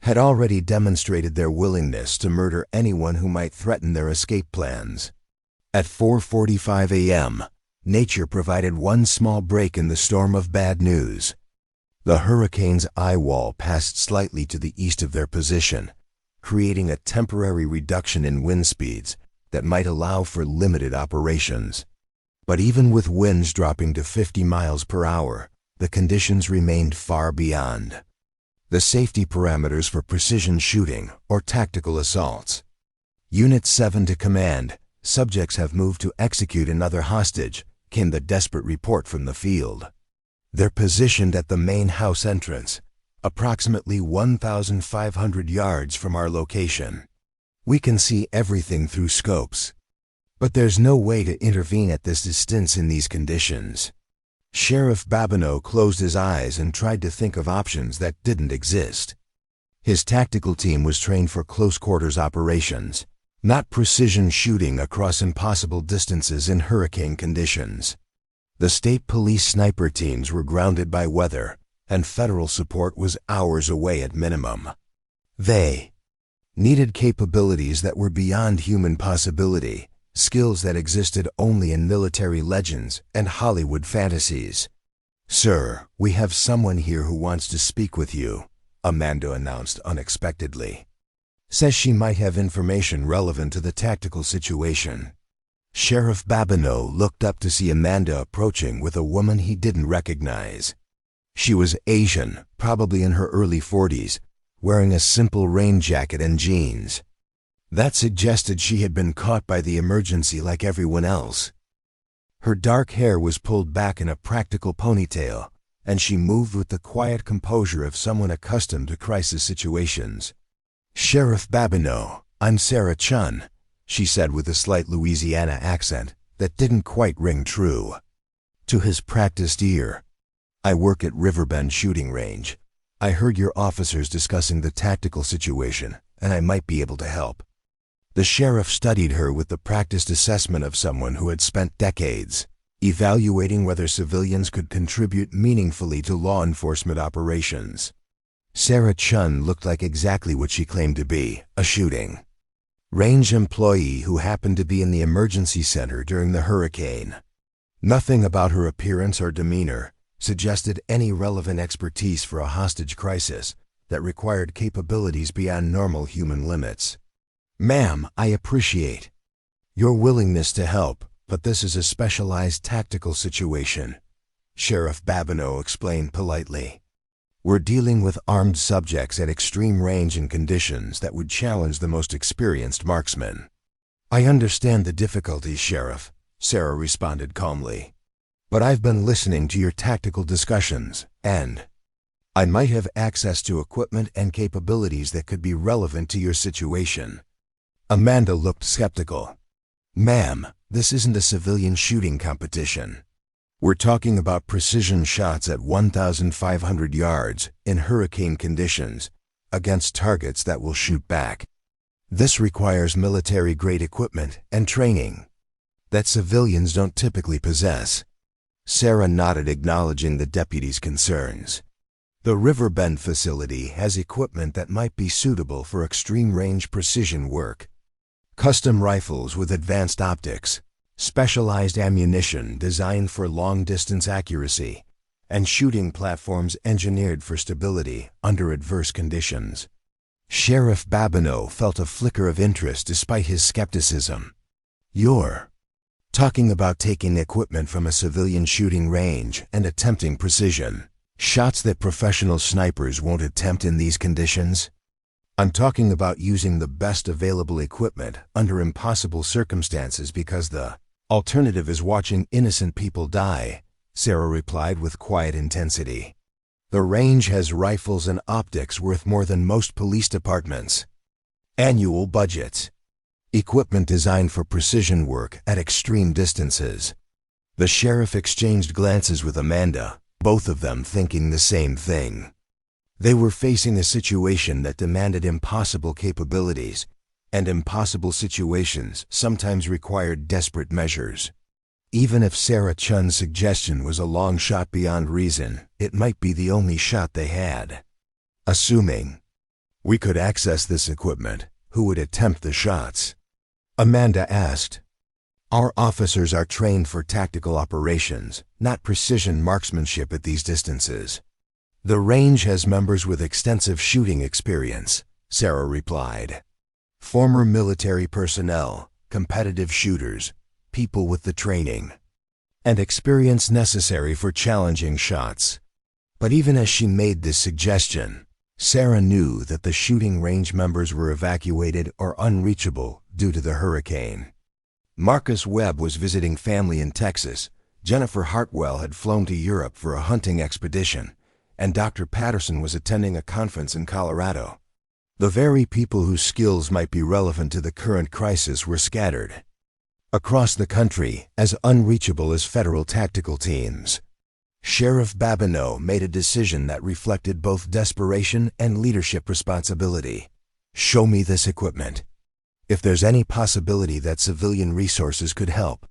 had already demonstrated their willingness to murder anyone who might threaten their escape plans. At 4:45 a.m., nature provided one small break in the storm of bad news. The hurricane's eye wall passed slightly to the east of their position, creating a temporary reduction in wind speeds that might allow for limited operations. But even with winds dropping to 50 miles per hour, the conditions remained far beyond the safety parameters for precision shooting or tactical assaults. Unit 7 to command, subjects have moved to execute another hostage, came the desperate report from the field. They're positioned at the main house entrance, approximately 1,500 yards from our location. We can see everything through scopes, but there's no way to intervene at this distance in these conditions. Sheriff Babineau closed his eyes and tried to think of options that didn't exist. His tactical team was trained for close-quarters operations, not precision shooting across impossible distances in hurricane conditions. The state police sniper teams were grounded by weather, and federal support was hours away at minimum. They needed capabilities that were beyond human possibility, skills that existed only in military legends and Hollywood fantasies. "Sir, we have someone here who wants to speak with you," Amanda announced unexpectedly. "Says she might have information relevant to the tactical situation." Sheriff Babineau looked up to see Amanda approaching with a woman he didn't recognize. She was Asian, probably in her early 40s, wearing a simple rain jacket and jeans. That suggested she had been caught by the emergency like everyone else. Her dark hair was pulled back in a practical ponytail, and she moved with the quiet composure of someone accustomed to crisis situations. "Sheriff Babineau, I'm Sarah Chen," she said with a slight Louisiana accent that didn't quite ring true to his practiced ear. "I work at Riverbend Shooting Range. I heard your officers discussing the tactical situation, and I might be able to help." The sheriff studied her with the practiced assessment of someone who had spent decades evaluating whether civilians could contribute meaningfully to law enforcement operations. Sarah Chen looked like exactly what she claimed to be, a shooting range employee who happened to be in the emergency center during the hurricane. Nothing about her appearance or demeanor suggested any relevant expertise for a hostage crisis that required capabilities beyond normal human limits. "Ma'am, I appreciate your willingness to help, but this is a specialized tactical situation," Sheriff Babineau explained politely. "We're dealing with armed subjects at extreme range and conditions that would challenge the most experienced marksmen." "I understand the difficulties, Sheriff," Sarah responded calmly. "But I've been listening to your tactical discussions, and I might have access to equipment and capabilities that could be relevant to your situation." Amanda looked skeptical. "Ma'am, this isn't a civilian shooting competition. We're talking about precision shots at 1,500 yards in hurricane conditions against targets that will shoot back. This requires military-grade equipment and training that civilians don't typically possess." Sarah nodded, acknowledging the deputy's concerns. "The Riverbend facility has equipment that might be suitable for extreme-range precision work. Custom rifles with advanced optics, specialized ammunition designed for long-distance accuracy, and shooting platforms engineered for stability under adverse conditions." Sheriff Babineau felt a flicker of interest despite his skepticism. "You're talking about taking equipment from a civilian shooting range and attempting precision shots that professional snipers won't attempt in these conditions?" "I'm talking about using the best available equipment under impossible circumstances because the alternative is watching innocent people die," Sarah replied with quiet intensity. "The range has rifles and optics worth more than most police departments' annual budgets. Equipment designed for precision work at extreme distances. The sheriff exchanged glances with Amanda, both of them thinking the same thing. They were facing a situation that demanded impossible capabilities, and impossible situations sometimes required desperate measures. Even if Sarah Chen's suggestion was a long shot beyond reason, it might be the only shot they had. Assuming we could access this equipment, who would attempt the shots? Amanda asked. Our officers are trained for tactical operations, not precision marksmanship at these distances. The range has members with extensive shooting experience, Sarah replied. Former military personnel, competitive shooters, people with the training and experience necessary for challenging shots. But even as she made this suggestion, Sarah knew that the shooting range members were evacuated or unreachable due to the hurricane. Marcus Webb was visiting family in Texas, Jennifer Hartwell had flown to Europe for a hunting expedition, and Dr. Patterson was attending a conference in Colorado. The very people whose skills might be relevant to the current crisis were scattered across the country, as unreachable as federal tactical teams. Sheriff Babineau made a decision that reflected both desperation and leadership responsibility. Show me this equipment. If there's any possibility that civilian resources could help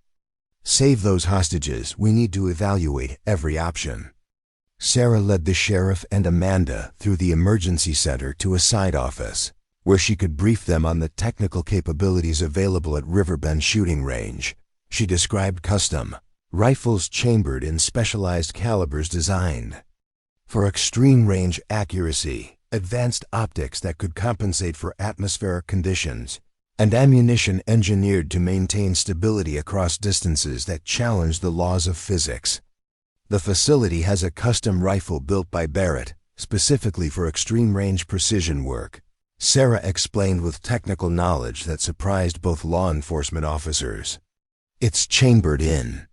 save those hostages, we need to evaluate every option. Sarah led the sheriff and Amanda through the emergency center to a side office, where she could brief them on the technical capabilities available at Riverbend Shooting Range. She described custom rifles chambered in specialized calibers designed for extreme range accuracy, advanced optics that could compensate for atmospheric conditions, and ammunition engineered to maintain stability across distances that challenge the laws of physics. The facility has a custom rifle built by Barrett, specifically for extreme range precision work, Sarah explained with technical knowledge that surprised both law enforcement officers. It's chambered in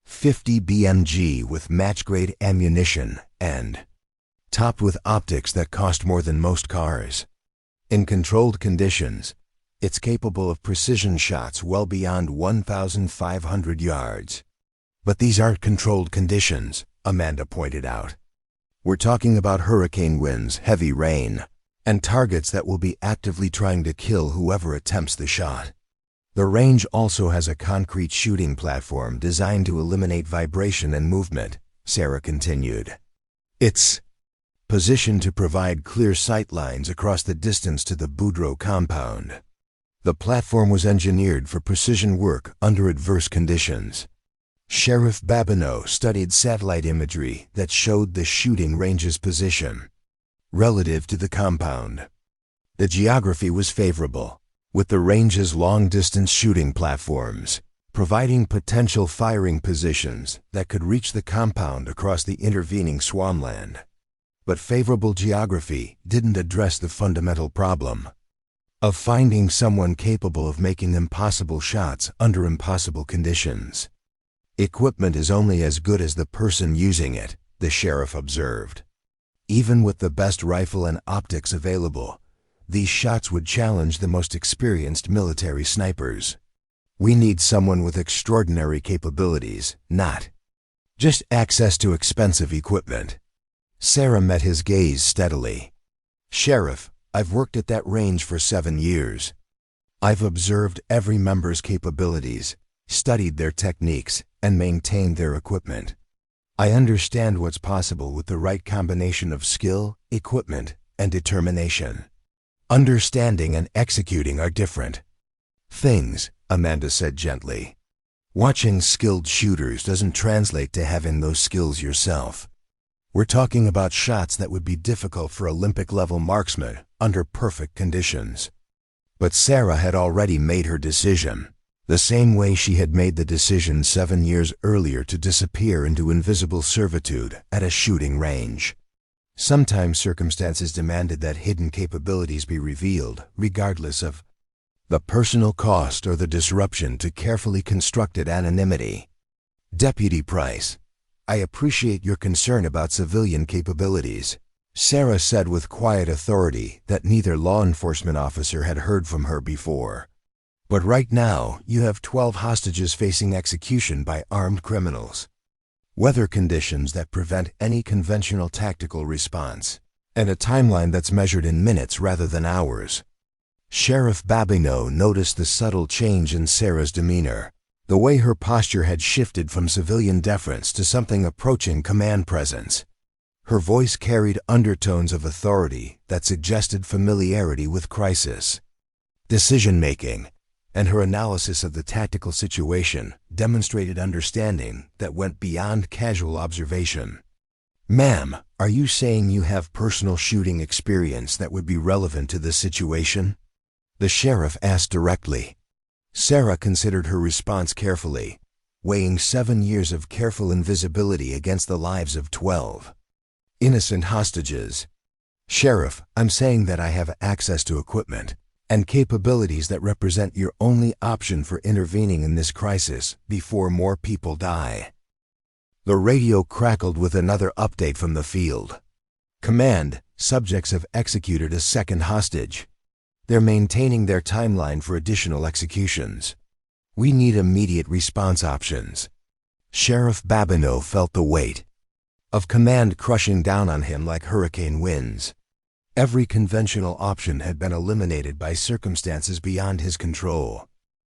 50 BMG with match-grade ammunition and topped with optics that cost more than most cars. In controlled conditions, it's capable of precision shots well beyond 1,500 yards. But these aren't controlled conditions, Amanda pointed out. We're talking about hurricane winds, heavy rain, and targets that will be actively trying to kill whoever attempts the shot. The range also has a concrete shooting platform designed to eliminate vibration and movement, Sarah continued. It's positioned to provide clear sight lines across the distance to the Boudreaux compound. The platform was engineered for precision work under adverse conditions. Sheriff Babineau studied satellite imagery that showed the shooting range's position relative to the compound. The geography was favorable, with the range's long-distance shooting platforms providing potential firing positions that could reach the compound across the intervening swampland. But favorable geography didn't address the fundamental problem of finding someone capable of making impossible shots under impossible conditions. Equipment is only as good as the person using it, the sheriff observed. Even with the best rifle and optics available, these shots would challenge the most experienced military snipers. We need someone with extraordinary capabilities, not just access to expensive equipment. Sarah met his gaze steadily. Sheriff, I've worked at that range for 7 years. I've observed every member's capabilities, studied their techniques, and maintained their equipment. I understand what's possible with the right combination of skill, equipment, and determination. Understanding and executing are different things, Amanda said gently. Watching skilled shooters doesn't translate to having those skills yourself. We're talking about shots that would be difficult for Olympic-level marksmen under perfect conditions. But Sarah had already made her decision, the same way she had made the decision 7 years earlier to disappear into invisible servitude at a shooting range. Sometimes circumstances demanded that hidden capabilities be revealed, regardless of the personal cost or the disruption to carefully constructed anonymity. Deputy Price, I appreciate your concern about civilian capabilities, Sarah said with quiet authority that neither law enforcement officer had heard from her before. But right now, you have 12 hostages facing execution by armed criminals. Weather conditions that prevent any conventional tactical response, and a timeline that's measured in minutes rather than hours. Sheriff Babineau noticed the subtle change in Sarah's demeanor, the way her posture had shifted from civilian deference to something approaching command presence. Her voice carried undertones of authority that suggested familiarity with crisis, decision-making, and her analysis of the tactical situation demonstrated understanding that went beyond casual observation. "Ma'am, are you saying you have personal shooting experience that would be relevant to this situation?" the sheriff asked directly. Sarah considered her response carefully, weighing 7 years of careful invisibility against the lives of 12 innocent hostages. "Sheriff, I'm saying that I have access to equipment and capabilities that represent your only option for intervening in this crisis before more people die." The radio crackled with another update from the field. "Command, subjects have executed a second hostage. They're maintaining their timeline for additional executions. We need immediate response options." Sheriff Babineau felt the weight of command crushing down on him like hurricane winds. Every conventional option had been eliminated by circumstances beyond his control.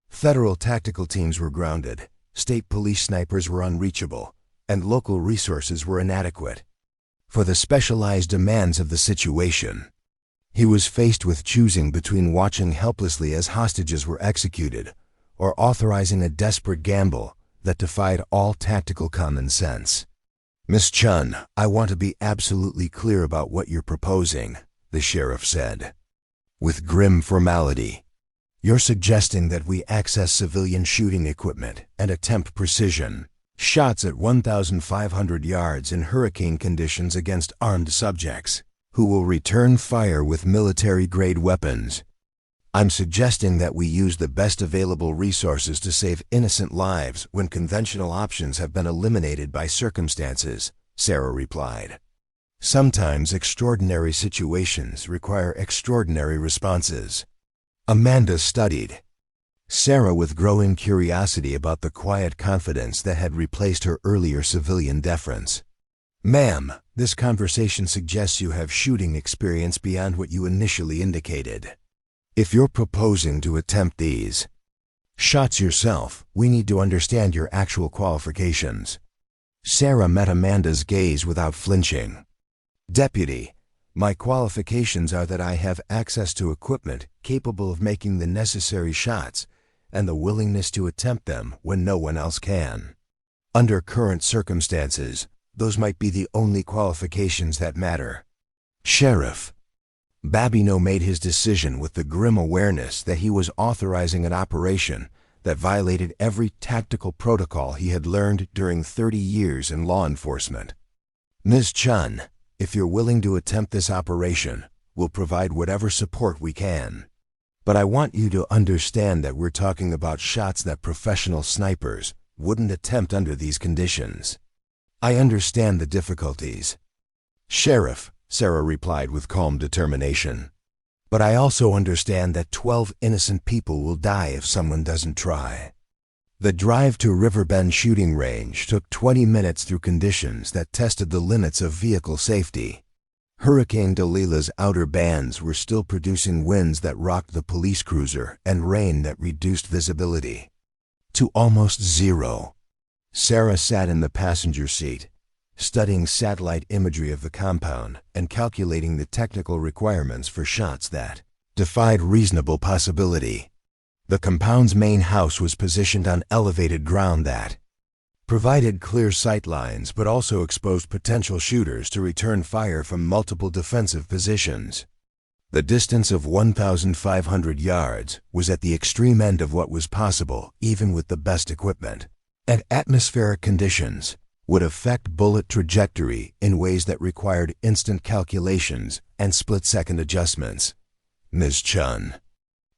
Federal tactical teams were grounded, state police snipers were unreachable, and local resources were inadequate for the specialized demands of the situation. He was faced with choosing between watching helplessly as hostages were executed or authorizing a desperate gamble that defied all tactical common sense. "Miss Chen, I want to be absolutely clear about what you're proposing," the sheriff said, with grim formality. "You're suggesting that we access civilian shooting equipment and attempt precision shots at 1,500 yards in hurricane conditions against armed subjects who will return fire with military-grade weapons. I'm suggesting that we use the best available resources to save innocent lives when conventional options have been eliminated by circumstances," Sarah replied. "Sometimes extraordinary situations require extraordinary responses." Amanda studied Sarah with growing curiosity about the quiet confidence that had replaced her earlier civilian deference. "Ma'am, this conversation suggests you have shooting experience beyond what you initially indicated. If you're proposing to attempt these shots yourself, we need to understand your actual qualifications." Sarah met Amanda's gaze without flinching. "Deputy, my qualifications are that I have access to equipment capable of making the necessary shots and the willingness to attempt them when no one else can. Under current circumstances, those might be the only qualifications that matter." Sheriff Babineau made his decision with the grim awareness that he was authorizing an operation that violated every tactical protocol he had learned during 30 years in law enforcement. "Ms. Chen, if you're willing to attempt this operation, we'll provide whatever support we can. But I want you to understand that we're talking about shots that professional snipers wouldn't attempt under these conditions. I understand the difficulties." "Sheriff," Sarah replied with calm determination, "but I also understand that 12 innocent people will die if someone doesn't try." The drive to Riverbend shooting range took 20 minutes through conditions that tested the limits of vehicle safety. Hurricane Delilah's outer bands were still producing winds that rocked the police cruiser and rain that reduced visibility to almost zero. Sarah sat in the passenger seat, studying satellite imagery of the compound and calculating the technical requirements for shots that defied reasonable possibility. The compound's main house was positioned on elevated ground that provided clear sight lines but also exposed potential shooters to return fire from multiple defensive positions. The distance of 1,500 yards was at the extreme end of what was possible even with the best equipment, and atmospheric conditions would affect bullet trajectory in ways that required instant calculations and split-second adjustments. "Ms. Chen,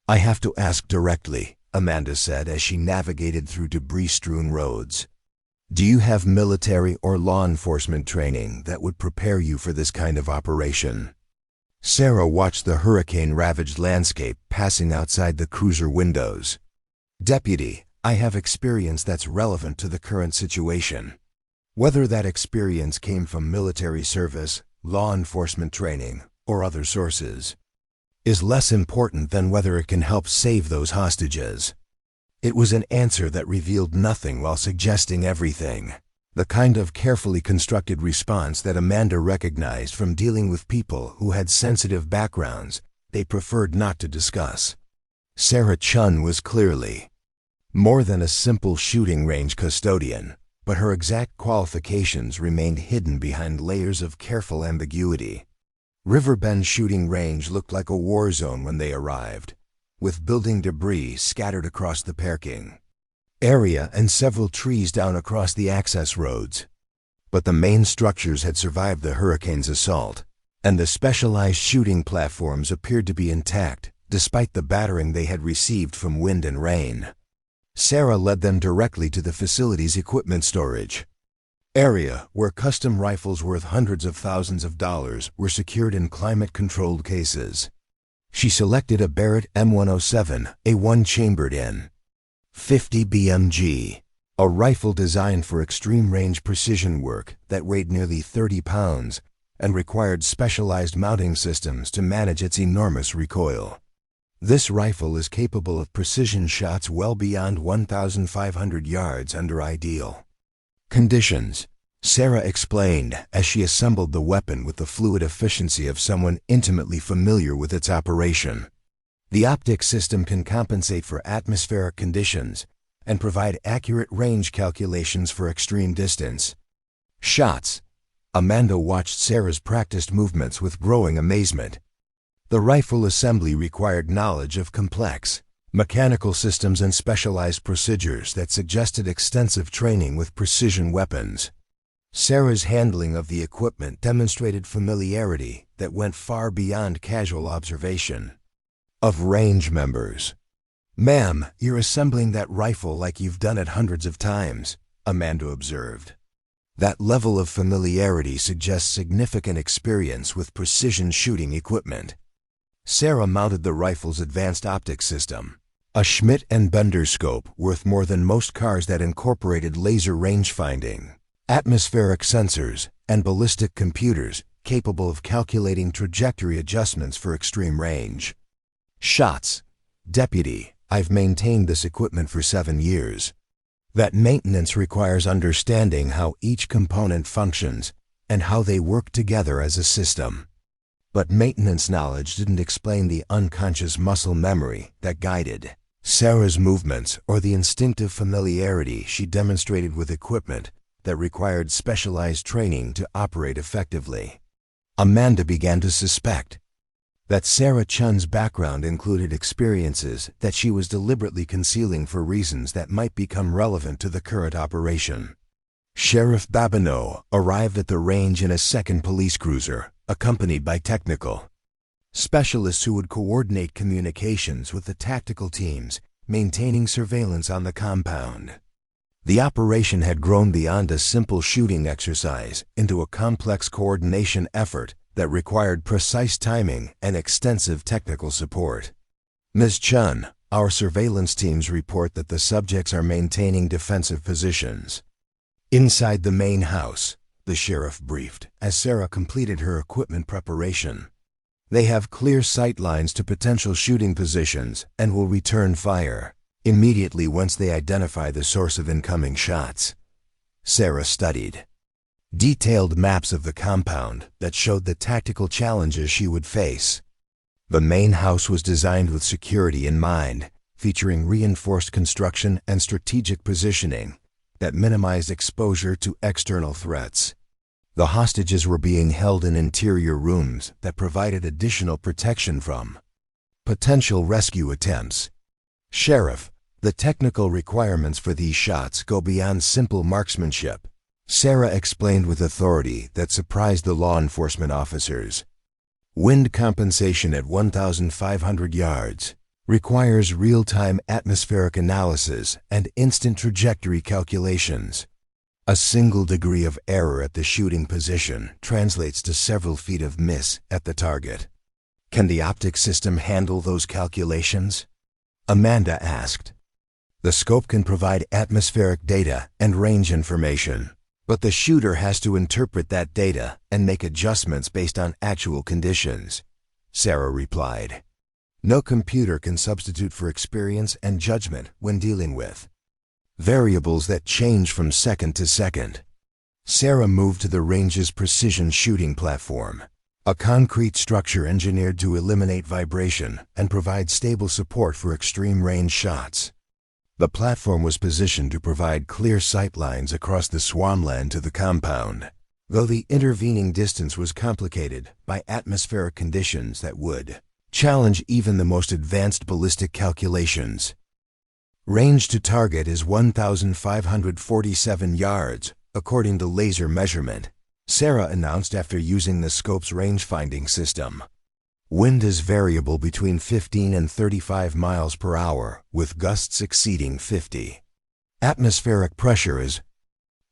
I have to ask directly," Amanda said as she navigated through debris-strewn roads. "Do you have military or law enforcement training that would prepare you for this kind of operation?" Sarah watched the hurricane-ravaged landscape passing outside the cruiser windows. Deputy, I have experience that's relevant to the current situation. Whether that experience came from military service, law enforcement training, or other sources, is less important than whether it can help save those hostages. It was an answer that revealed nothing while suggesting everything. The kind of carefully constructed response that Amanda recognized from dealing with people who had sensitive backgrounds they preferred not to discuss. Sarah Chen was clearly more than a simple shooting range custodian, but her exact qualifications remained hidden behind layers of careful ambiguity. Riverbend Shooting Range looked like a war zone when they arrived, with building debris scattered across the parking area and several trees down across the access roads. But the main structures had survived the hurricane's assault, and the specialized shooting platforms appeared to be intact, despite the battering they had received from wind and rain. Sarah led them directly to the facility's equipment storage area, where custom rifles worth hundreds of thousands of dollars were secured in climate-controlled cases. She selected a Barrett M107, a one-chambered in 50 BMG, a rifle designed for extreme-range precision work that weighed nearly 30 pounds and required specialized mounting systems to manage its enormous recoil. This rifle is capable of precision shots well beyond 1,500 yards under ideal conditions, Sarah explained as she assembled the weapon with the fluid efficiency of someone intimately familiar with its operation. The optic system can compensate for atmospheric conditions and provide accurate range calculations for extreme distance shots. Amanda watched Sarah's practiced movements with growing amazement. The rifle assembly required knowledge of complex mechanical systems and specialized procedures that suggested extensive training with precision weapons. Sarah's handling of the equipment demonstrated familiarity that went far beyond casual observation of range members. "Ma'am, you're assembling that rifle like you've done it hundreds of times," Amanda observed. That level of familiarity suggests significant experience with precision shooting equipment. Sarah mounted the rifle's advanced optics system, a Schmidt and Bender scope worth more than most cars that incorporated laser range-finding, atmospheric sensors, and ballistic computers capable of calculating trajectory adjustments for extreme range shots. "Deputy, I've maintained this equipment for 7 years. That maintenance requires understanding how each component functions and how they work together as a system." But maintenance knowledge didn't explain the unconscious muscle memory that guided Sarah's movements or the instinctive familiarity she demonstrated with equipment that required specialized training to operate effectively. Amanda began to suspect that Sarah Chen's background included experiences that she was deliberately concealing for reasons that might become relevant to the current operation. Sheriff Babineau arrived at the range in a second police cruiser, accompanied by technical specialists who would coordinate communications with the tactical teams maintaining surveillance on the compound. The operation had grown beyond a simple shooting exercise into a complex coordination effort that required precise timing and extensive technical support. "Ms. Chen, our surveillance teams report that the subjects are maintaining defensive positions inside the main house," the sheriff briefed as Sarah completed her equipment preparation. "They have clear sight lines to potential shooting positions and will return fire immediately once they identify the source of incoming shots." Sarah studied detailed maps of the compound that showed the tactical challenges she would face. The main house was designed with security in mind, featuring reinforced construction and strategic positioning that minimized exposure to external threats. The hostages were being held in interior rooms that provided additional protection from potential rescue attempts. "Sheriff, the technical requirements for these shots go beyond simple marksmanship," Sarah explained with authority that surprised the law enforcement officers. "Wind compensation at 1,500 yards requires real-time atmospheric analysis and instant trajectory calculations. A single degree of error at the shooting position translates to several feet of miss at the target. Can the optic system handle those calculations?" Amanda asked. The scope can provide atmospheric data and range information, but the shooter has to interpret that data and make adjustments based on actual conditions, Sarah replied. No computer can substitute for experience and judgment when dealing with variables that change from second to second. Sarah moved to the range's precision shooting platform, a concrete structure engineered to eliminate vibration and provide stable support for extreme range shots. The platform was positioned to provide clear sight lines across the swampland to the compound, though the intervening distance was complicated by atmospheric conditions that would challenge even the most advanced ballistic calculations. Range to target is 1,547 yards, according to laser measurement, Sarah announced after using the scope's range-finding system. Wind is variable between 15 and 35 miles per hour, with gusts exceeding 50. Atmospheric pressure is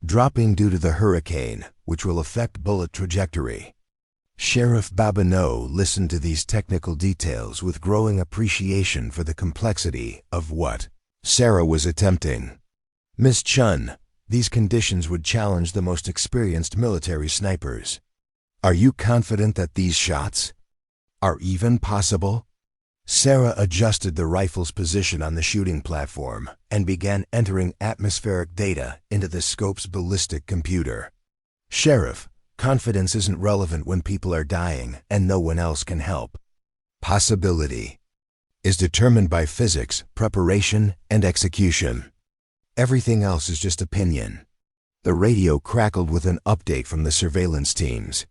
dropping due to the hurricane, which will affect bullet trajectory. Sheriff Babineau listened to these technical details with growing appreciation for the complexity of what Sarah was attempting. Miss Chen, these conditions would challenge the most experienced military snipers. Are you confident that these shots are even possible? Sarah adjusted the rifle's position on the shooting platform and began entering atmospheric data into the scope's ballistic computer. Sheriff, confidence isn't relevant when people are dying and no one else can help. Possibility is determined by physics, preparation, and execution. Everything else is just opinion. The radio crackled with an update from the surveillance teams.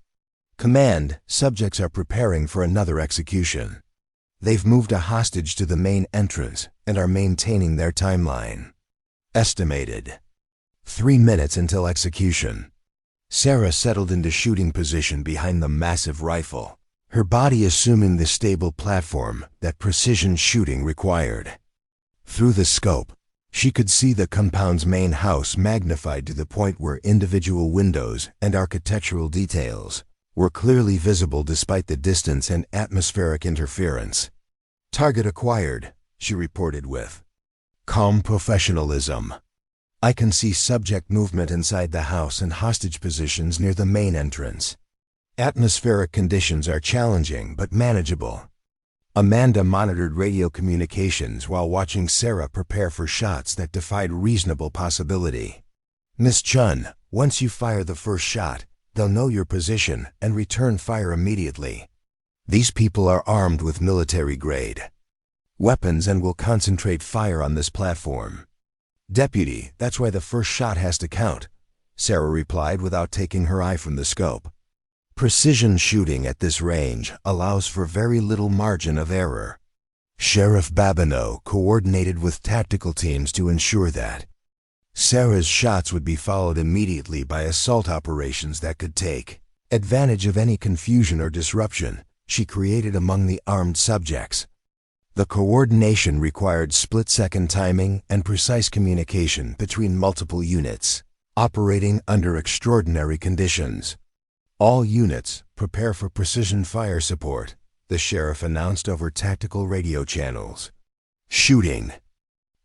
Command, subjects are preparing for another execution. They've moved a hostage to the main entrance and are maintaining their timeline. Estimated 3 minutes until execution. Sarah settled into shooting position behind the massive rifle, her body assuming the stable platform that precision shooting required. Through the scope, she could see the compound's main house magnified to the point where individual windows and architectural details were clearly visible despite the distance and atmospheric interference. Target acquired, she reported with calm professionalism. I can see subject movement inside the house and hostage positions near the main entrance. Atmospheric conditions are challenging but manageable. Amanda monitored radio communications while watching Sarah prepare for shots that defied reasonable possibility. Miss Chen, once you fire the first shot, they'll know your position and return fire immediately. These people are armed with military-grade weapons and will concentrate fire on this platform. Deputy, that's why the first shot has to count, Sarah replied without taking her eye from the scope. Precision shooting at this range allows for very little margin of error. Sheriff Babineau coordinated with tactical teams to ensure that Sarah's shots would be followed immediately by assault operations that could take advantage of any confusion or disruption she created among the armed subjects. The coordination required split-second timing and precise communication between multiple units, operating under extraordinary conditions. All units, prepare for precision fire support, the sheriff announced over tactical radio channels. Shooting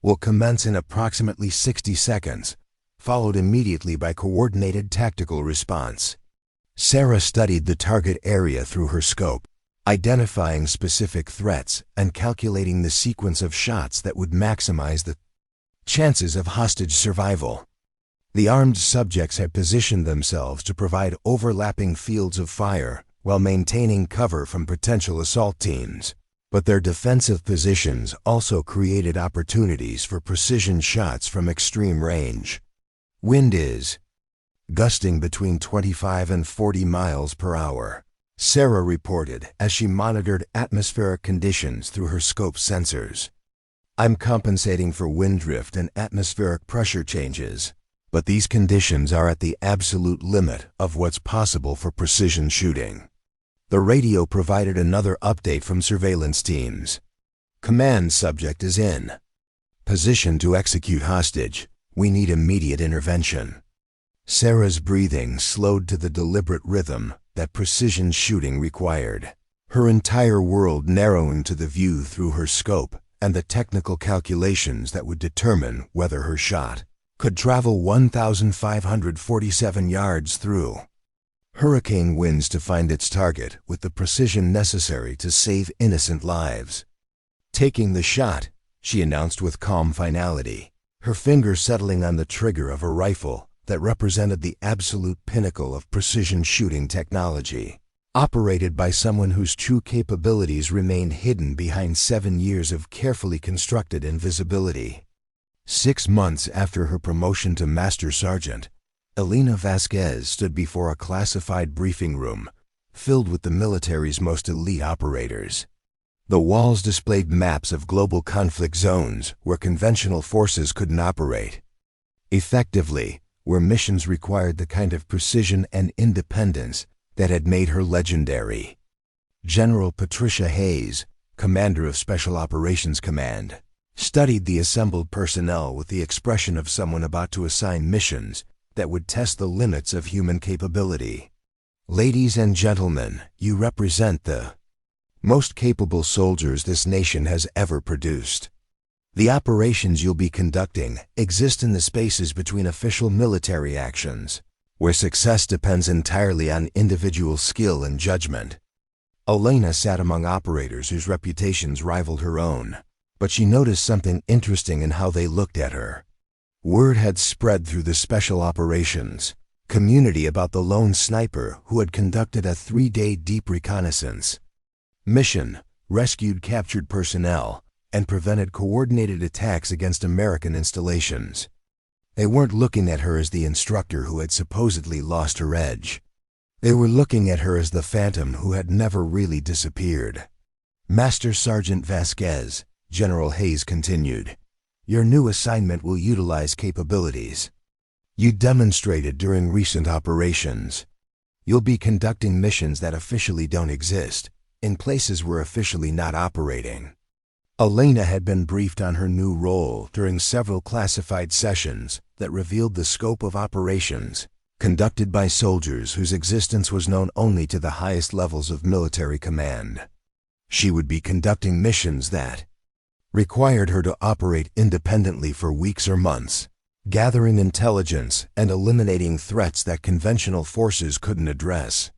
will commence in approximately 60 seconds, followed immediately by coordinated tactical response. Sarah studied the target area through her scope, identifying specific threats and calculating the sequence of shots that would maximize the chances of hostage survival. The armed subjects had positioned themselves to provide overlapping fields of fire while maintaining cover from potential assault teams, but their defensive positions also created opportunities for precision shots from extreme range. Wind is gusting between 25 and 40 miles per hour, Sarah reported as she monitored atmospheric conditions through her scope sensors. I'm compensating for wind drift and atmospheric pressure changes, but these conditions are at the absolute limit of what's possible for precision shooting. The radio provided another update from surveillance teams. Command subject is in position to execute hostage. We need immediate intervention. Sarah's breathing slowed to the deliberate rhythm that precision shooting required, her entire world narrowing to the view through her scope and the technical calculations that would determine whether her shot could travel 1,547 yards through hurricane winds to find its target with the precision necessary to save innocent lives. Taking the shot, she announced with calm finality, her finger settling on the trigger of a rifle that represented the absolute pinnacle of precision shooting technology, operated by someone whose true capabilities remained hidden behind 7 years of carefully constructed invisibility. 6 months after her promotion to Master Sergeant, Elena Vasquez stood before a classified briefing room filled with the military's most elite operators. The walls displayed maps of global conflict zones where conventional forces couldn't operate effectively, where missions required the kind of precision and independence that had made her legendary. General Patricia Hayes, commander of Special Operations Command, studied the assembled personnel with the expression of someone about to assign missions that would test the limits of human capability. Ladies and gentlemen, you represent the most capable soldiers this nation has ever produced. The operations you'll be conducting exist in the spaces between official military actions, where success depends entirely on individual skill and judgment. Elena sat among operators whose reputations rivaled her own, but she noticed something interesting in how they looked at her. Word had spread through the special operations community about the lone sniper who had conducted a 3-day deep reconnaissance mission, rescued captured personnel, and prevented coordinated attacks against American installations. They weren't looking at her as the instructor who had supposedly lost her edge. They were looking at her as the phantom who had never really disappeared. Master Sergeant Vasquez, General Hayes continued, your new assignment will utilize capabilities you demonstrated during recent operations. You'll be conducting missions that officially don't exist, in places we're officially not operating. Elena had been briefed on her new role during several classified sessions that revealed the scope of operations conducted by soldiers whose existence was known only to the highest levels of military command. She would be conducting missions that required her to operate independently for weeks or months, gathering intelligence and eliminating threats that conventional forces couldn't address.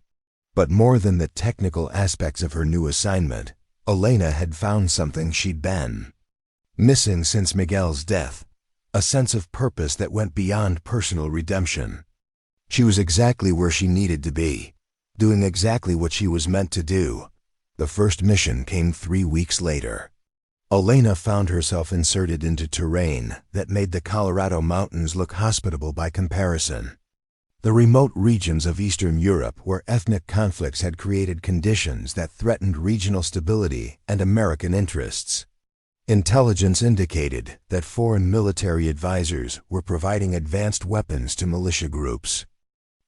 But more than the technical aspects of her new assignment, Elena had found something she'd been missing since Miguel's death, a sense of purpose that went beyond personal redemption. She was exactly where she needed to be, doing exactly what she was meant to do. The first mission came 3 weeks later. Elena found herself inserted into terrain that made the Colorado mountains look hospitable by comparison. The remote regions of Eastern Europe where ethnic conflicts had created conditions that threatened regional stability and American interests. Intelligence indicated that foreign military advisors were providing advanced weapons to militia groups,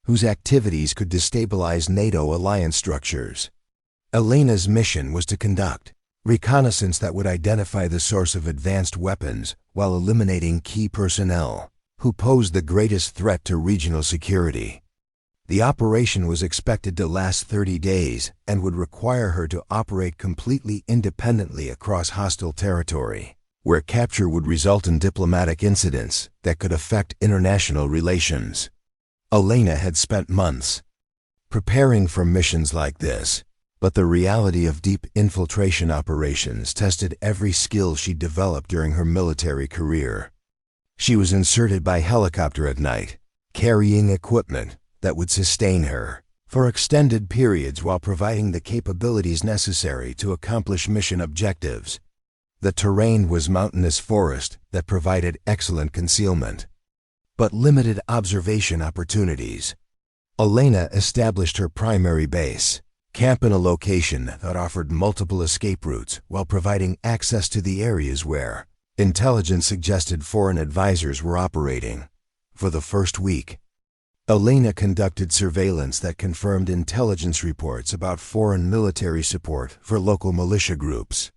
whose activities could destabilize NATO alliance structures. Elena's mission was to conduct reconnaissance that would identify the source of advanced weapons while eliminating key personnel who posed the greatest threat to regional security. The operation was expected to last 30 days and would require her to operate completely independently across hostile territory, where capture would result in diplomatic incidents that could affect international relations. Elena had spent months preparing for missions like this, but the reality of deep infiltration operations tested every skill she'd developed during her military career. She was inserted by helicopter at night, carrying equipment that would sustain her for extended periods while providing the capabilities necessary to accomplish mission objectives. The terrain was mountainous forest that provided excellent concealment, but limited observation opportunities. Elena established her primary base, camp in a location that offered multiple escape routes while providing access to the areas where intelligence suggested foreign advisors were operating. For the first week, Elena conducted surveillance that confirmed intelligence reports about foreign military support for local militia groups.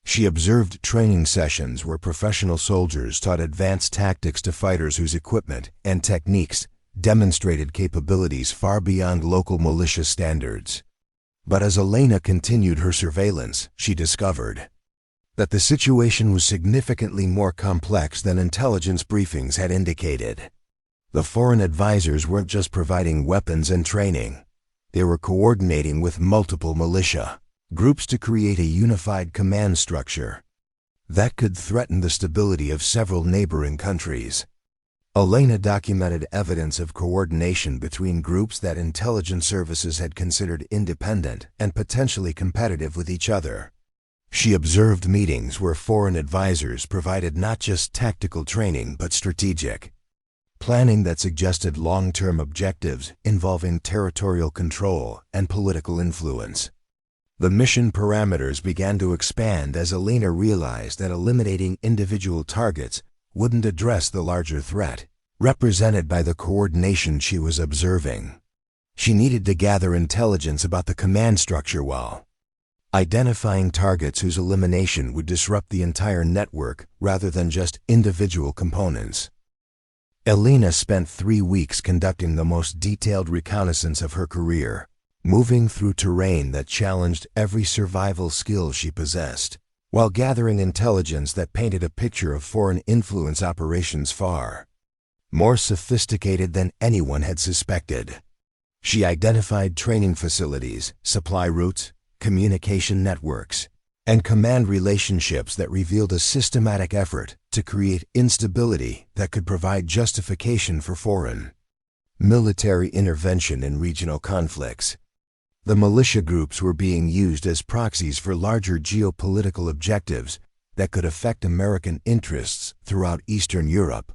She observed training sessions where professional soldiers taught advanced tactics to fighters whose equipment and techniques demonstrated capabilities far beyond local militia standards. But as Elena continued her surveillance, she discovered that the situation was significantly more complex than intelligence briefings had indicated. The foreign advisors weren't just providing weapons and training. They were coordinating with multiple militia groups to create a unified command structure that could threaten the stability of several neighboring countries. Elena documented evidence of coordination between groups that intelligence services had considered independent and potentially competitive with each other. She observed meetings where foreign advisors provided not just tactical training but strategic planning that suggested long-term objectives involving territorial control and political influence. The mission parameters began to expand as Elena realized that eliminating individual targets wouldn't address the larger threat, represented by the coordination she was observing. She needed to gather intelligence about the command structure while identifying targets whose elimination would disrupt the entire network rather than just individual components. Elena spent 3 weeks conducting the most detailed reconnaissance of her career, moving through terrain that challenged every survival skill she possessed, while gathering intelligence that painted a picture of foreign influence operations far more sophisticated than anyone had suspected. She identified training facilities, supply routes, communication networks, and command relationships that revealed a systematic effort to create instability that could provide justification for foreign military intervention in regional conflicts. The militia groups were being used as proxies for larger geopolitical objectives that could affect American interests throughout Eastern Europe.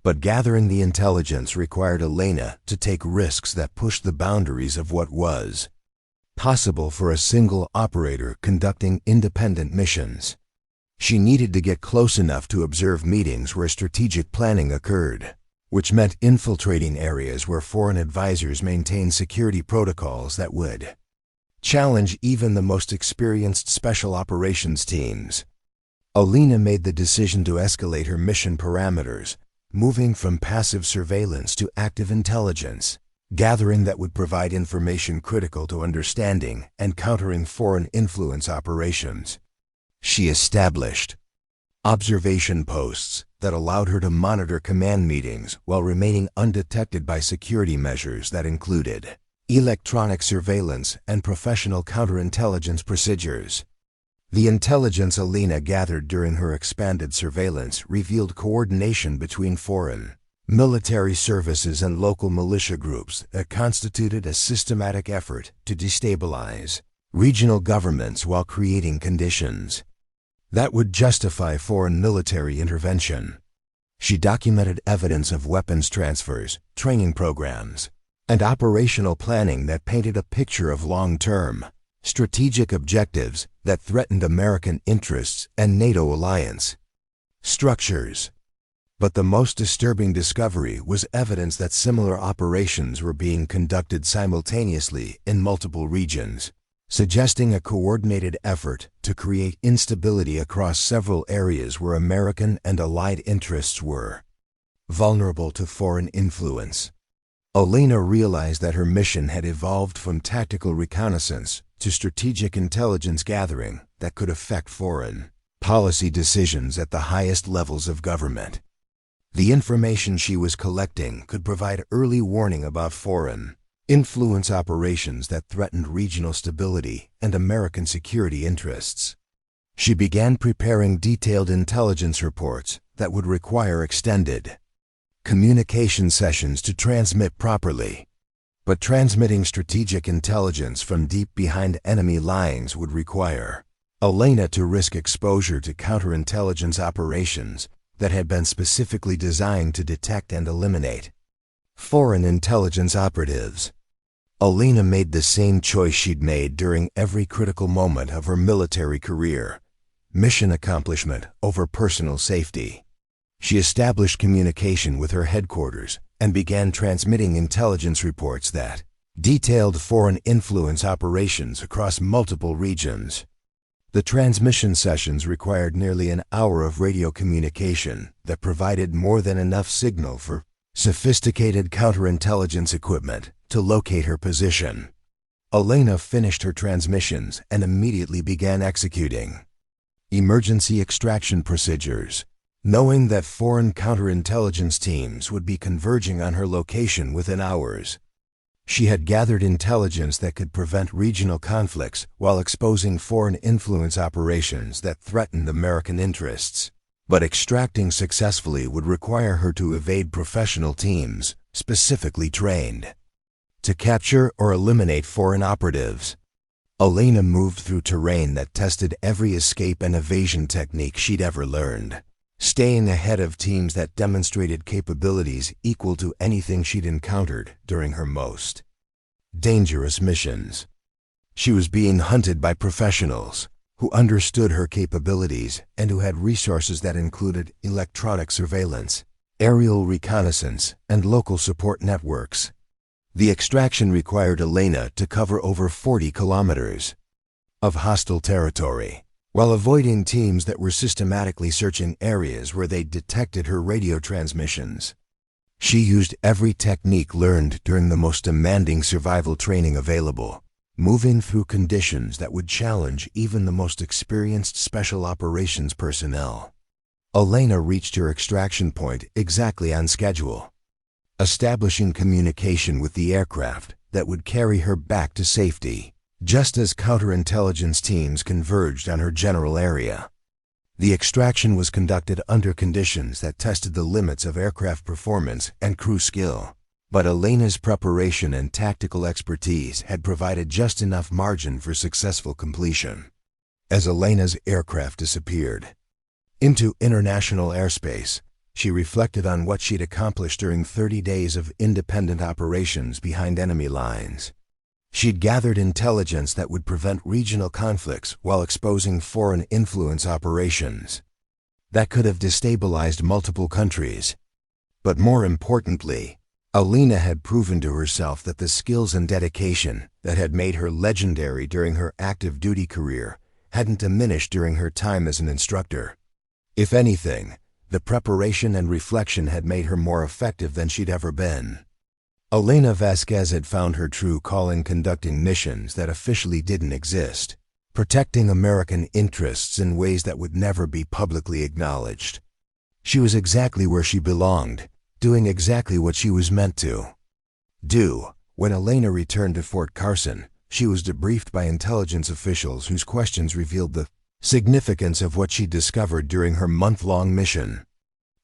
But gathering the intelligence required Elena to take risks that pushed the boundaries of what was possible for a single operator conducting independent missions. She needed to get close enough to observe meetings where strategic planning occurred, which meant infiltrating areas where foreign advisors maintained security protocols that would challenge even the most experienced special operations teams. Elena made the decision to escalate her mission parameters, moving from passive surveillance to active intelligence gathering that would provide information critical to understanding and countering foreign influence operations. She established observation posts that allowed her to monitor command meetings while remaining undetected by security measures that included electronic surveillance and professional counterintelligence procedures. The intelligence Elena gathered during her expanded surveillance revealed coordination between foreign military services and local militia groups that constituted a systematic effort to destabilize regional governments while creating conditions that would justify foreign military intervention. She documented evidence of weapons transfers, training programs, and operational planning that painted a picture of long-term, strategic objectives that threatened American interests and NATO alliance structures. But the most disturbing discovery was evidence that similar operations were being conducted simultaneously in multiple regions, suggesting a coordinated effort to create instability across several areas where American and allied interests were vulnerable to foreign influence. Elena realized that her mission had evolved from tactical reconnaissance to strategic intelligence gathering that could affect foreign policy decisions at the highest levels of government. The information she was collecting could provide early warning about foreign influence operations that threatened regional stability and American security interests. She began preparing detailed intelligence reports that would require extended communication sessions to transmit properly. But transmitting strategic intelligence from deep behind enemy lines would require Elena to risk exposure to counterintelligence operations that had been specifically designed to detect and eliminate foreign intelligence operatives. Elena made the same choice she'd made during every critical moment of her military career: mission accomplishment over personal safety. She established communication with her headquarters and began transmitting intelligence reports that detailed foreign influence operations across multiple regions. The transmission sessions required nearly an hour of radio communication that provided more than enough signal for sophisticated counterintelligence equipment to locate her position. Elena finished her transmissions and immediately began executing Emergency extraction procedures. Knowing that foreign counterintelligence teams would be converging on her location within hours, she had gathered intelligence that could prevent regional conflicts while exposing foreign influence operations that threatened American interests. But extracting successfully would require her to evade professional teams, specifically trained to capture or eliminate foreign operatives. Elena moved through terrain that tested every escape and evasion technique she'd ever learned, staying ahead of teams that demonstrated capabilities equal to anything she'd encountered during her most dangerous missions. She was being hunted by professionals who understood her capabilities and who had resources that included electronic surveillance, aerial reconnaissance, and local support networks. The extraction required Elena to cover over 40 kilometers of hostile territory, while avoiding teams that were systematically searching areas where they detected her radio transmissions. She used every technique learned during the most demanding survival training available, moving through conditions that would challenge even the most experienced special operations personnel. Elena reached her extraction point exactly on schedule, establishing communication with the aircraft that would carry her back to safety, just as counterintelligence teams converged on her general area. The extraction was conducted under conditions that tested the limits of aircraft performance and crew skill, but Elena's preparation and tactical expertise had provided just enough margin for successful completion. As Elena's aircraft disappeared into international airspace, she reflected on what she'd accomplished during 30 days of independent operations behind enemy lines. She'd gathered intelligence that would prevent regional conflicts while exposing foreign influence operations that could have destabilized multiple countries. But more importantly, Elena had proven to herself that the skills and dedication that had made her legendary during her active duty career hadn't diminished during her time as an instructor. If anything, the preparation and reflection had made her more effective than she'd ever been. Elena Vasquez had found her true calling conducting missions that officially didn't exist, protecting American interests in ways that would never be publicly acknowledged. She was exactly where she belonged, doing exactly what she was meant to do. When Elena returned to Fort Carson, she was debriefed by intelligence officials whose questions revealed the significance of what she'd discovered during her month-long mission.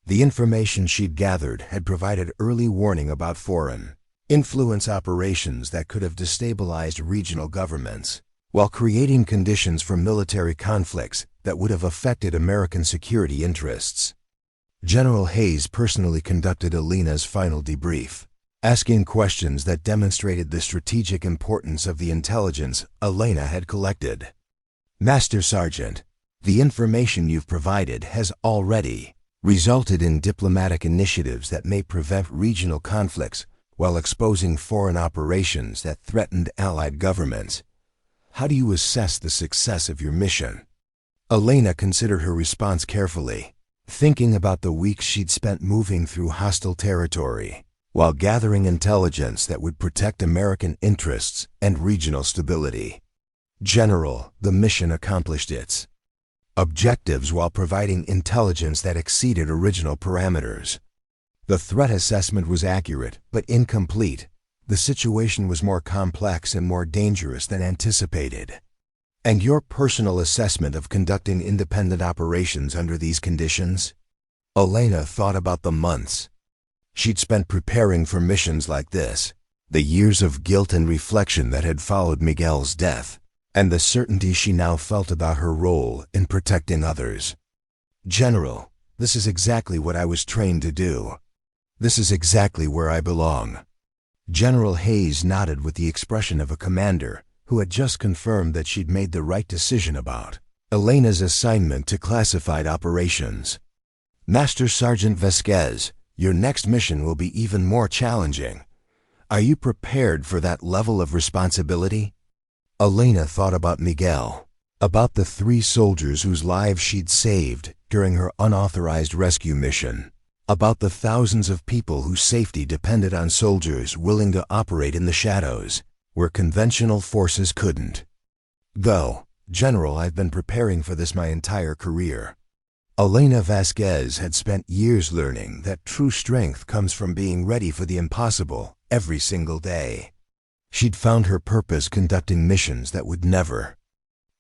The information she'd gathered had provided early warning about foreign influence operations that could have destabilized regional governments, while creating conditions for military conflicts that would have affected American security interests. General Hayes personally conducted Elena's final debrief, asking questions that demonstrated the strategic importance of the intelligence Elena had collected. "Master Sergeant, the information you've provided has already resulted in diplomatic initiatives that may prevent regional conflicts while exposing foreign operations that threatened allied governments. How do you assess the success of your mission?" Elena considered her response carefully, thinking about the weeks she'd spent moving through hostile territory while gathering intelligence that would protect American interests and regional stability. "General, the mission accomplished its objectives while providing intelligence that exceeded original parameters. The threat assessment was accurate but incomplete. The situation was more complex and more dangerous than anticipated. And your personal assessment of conducting independent operations under these conditions?" Elena thought about the months she'd spent preparing for missions like this, the years of guilt and reflection that had followed Miguel's death, and the certainty she now felt about her role in protecting others. "General, this is exactly what I was trained to do. This is exactly where I belong." General Hayes nodded with the expression of a commander who had just confirmed that she'd made the right decision about Elena's assignment to classified operations. "Master Sergeant Vasquez, your next mission will be even more challenging. Are you prepared for that level of responsibility?" Elena thought about Miguel, about the 3 soldiers whose lives she'd saved during her unauthorized rescue mission, about the thousands of people whose safety depended on soldiers willing to operate in the shadows, where conventional forces couldn't. Go, "General, I've been preparing for this my entire career." Elena Vasquez had spent years learning that true strength comes from being ready for the impossible every single day. She'd found her purpose conducting missions that would never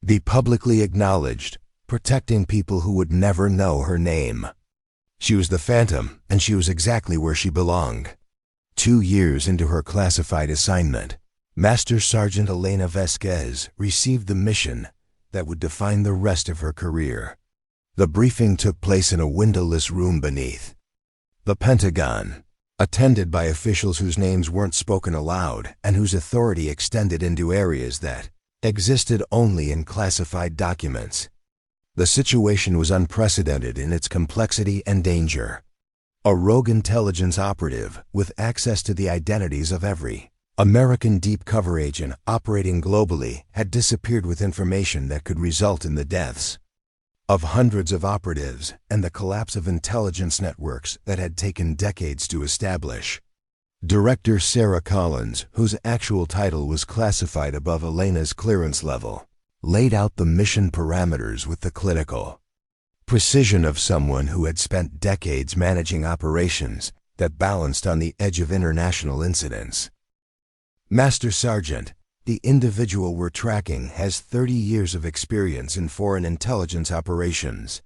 be publicly acknowledged, protecting people who would never know her name. She was the Phantom, and she was exactly where she belonged. 2 years into her classified assignment, Master Sergeant Elena Vasquez received the mission that would define the rest of her career. The briefing took place in a windowless room beneath the Pentagon, attended by officials whose names weren't spoken aloud and whose authority extended into areas that existed only in classified documents. The situation was unprecedented in its complexity and danger. A rogue intelligence operative with access to the identities of every American deep cover agent operating globally had disappeared with information that could result in the deaths of hundreds of operatives and the collapse of intelligence networks that had taken decades to establish. Director Sarah Collins, whose actual title was classified above Elena's clearance level, laid out the mission parameters with the clinical precision of someone who had spent decades managing operations that balanced on the edge of international incidents. "Master Sergeant, the individual we're tracking has 30 years of experience in foreign intelligence operations.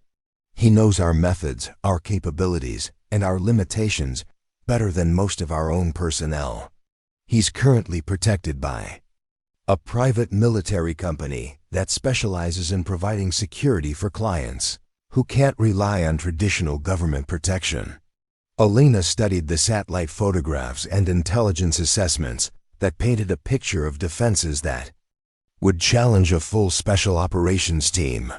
He knows our methods, our capabilities, and our limitations better than most of our own personnel. He's currently protected by a private military company that specializes in providing security for clients who can't rely on traditional government protection." Elena studied the satellite photographs and intelligence assessments that painted a picture of defenses that would challenge a full special operations team.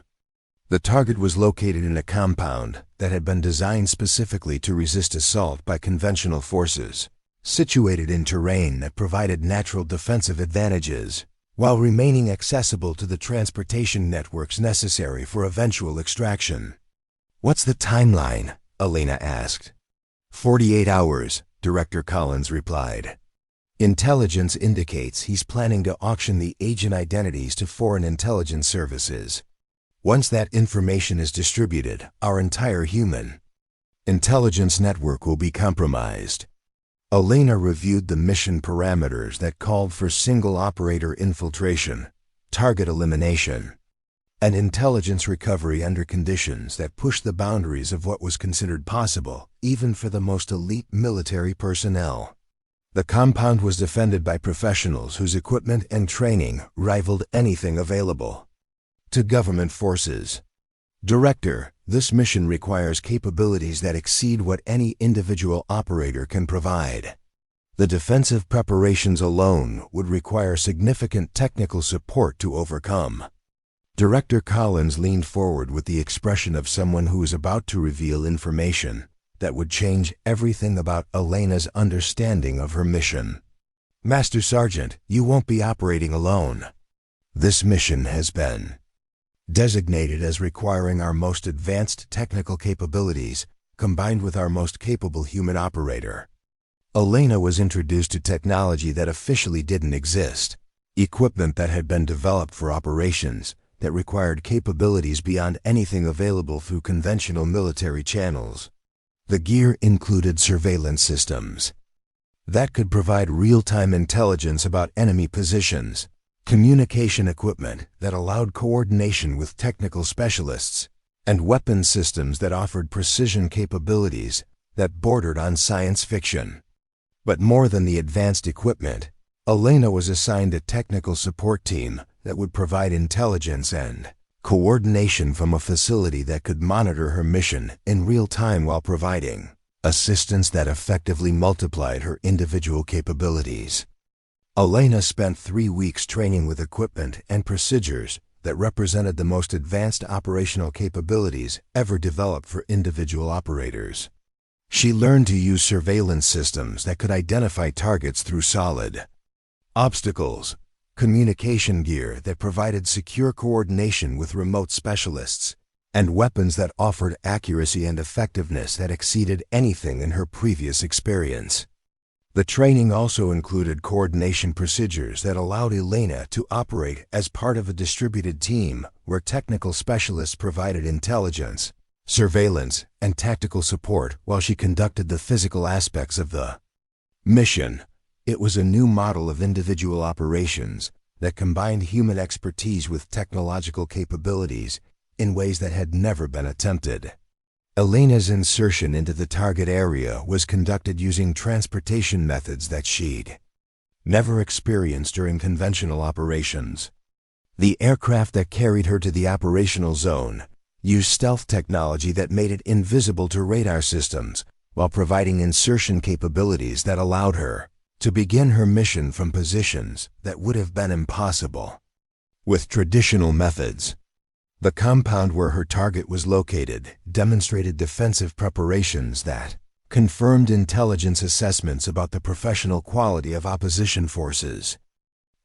The target was located in a compound that had been designed specifically to resist assault by conventional forces, situated in terrain that provided natural defensive advantages, while remaining accessible to the transportation networks necessary for eventual extraction. "What's the timeline?" Elena asked. 48 hours, Director Collins replied. "Intelligence indicates he's planning to auction the agent identities to foreign intelligence services. Once that information is distributed, our entire human intelligence network will be compromised." Elena reviewed the mission parameters that called for single operator infiltration, target elimination, and intelligence recovery under conditions that pushed the boundaries of what was considered possible, even for the most elite military personnel. The compound was defended by professionals whose equipment and training rivaled anything available to government forces. "Director, this mission requires capabilities that exceed what any individual operator can provide. The defensive preparations alone would require significant technical support to overcome." Director Collins leaned forward with the expression of someone who was about to reveal information that would change everything about Elena's understanding of her mission. "Master Sergeant, you won't be operating alone. This mission has been designated as requiring our most advanced technical capabilities combined with our most capable human operator." Elena was introduced to technology that officially didn't exist, equipment that had been developed for operations that required capabilities beyond anything available through conventional military channels. The gear included surveillance systems that could provide real-time intelligence about enemy positions, communication equipment that allowed coordination with technical specialists, and weapon systems that offered precision capabilities that bordered on science fiction. But more than the advanced equipment, Elena was assigned a technical support team that would provide intelligence and coordination from a facility that could monitor her mission in real time while providing assistance that effectively multiplied her individual capabilities. Elena spent 3 weeks training with equipment and procedures that represented the most advanced operational capabilities ever developed for individual operators. She learned to use surveillance systems that could identify targets through solid obstacles, communication gear that provided secure coordination with remote specialists, and weapons that offered accuracy and effectiveness that exceeded anything in her previous experience. The training also included coordination procedures that allowed Elena to operate as part of a distributed team where technical specialists provided intelligence, surveillance, and tactical support while she conducted the physical aspects of the mission. It was a new model of individual operations that combined human expertise with technological capabilities in ways that had never been attempted. Elena's insertion into the target area was conducted using transportation methods that she'd never experienced during conventional operations. The aircraft that carried her to the operational zone used stealth technology that made it invisible to radar systems while providing insertion capabilities that allowed her to begin her mission from positions that would have been impossible with traditional methods. The compound where her target was located demonstrated defensive preparations that confirmed intelligence assessments about the professional quality of opposition forces.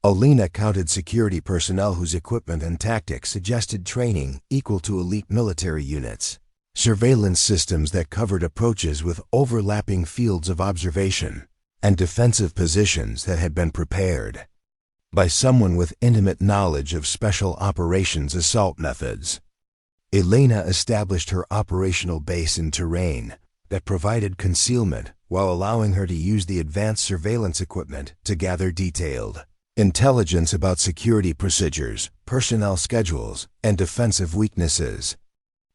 Elena counted security personnel whose equipment and tactics suggested training equal to elite military units, surveillance systems that covered approaches with overlapping fields of observation, and defensive positions that had been prepared by someone with intimate knowledge of special operations assault methods. Elena established her operational base in terrain that provided concealment while allowing her to use the advanced surveillance equipment to gather detailed intelligence about security procedures, personnel schedules, and defensive weaknesses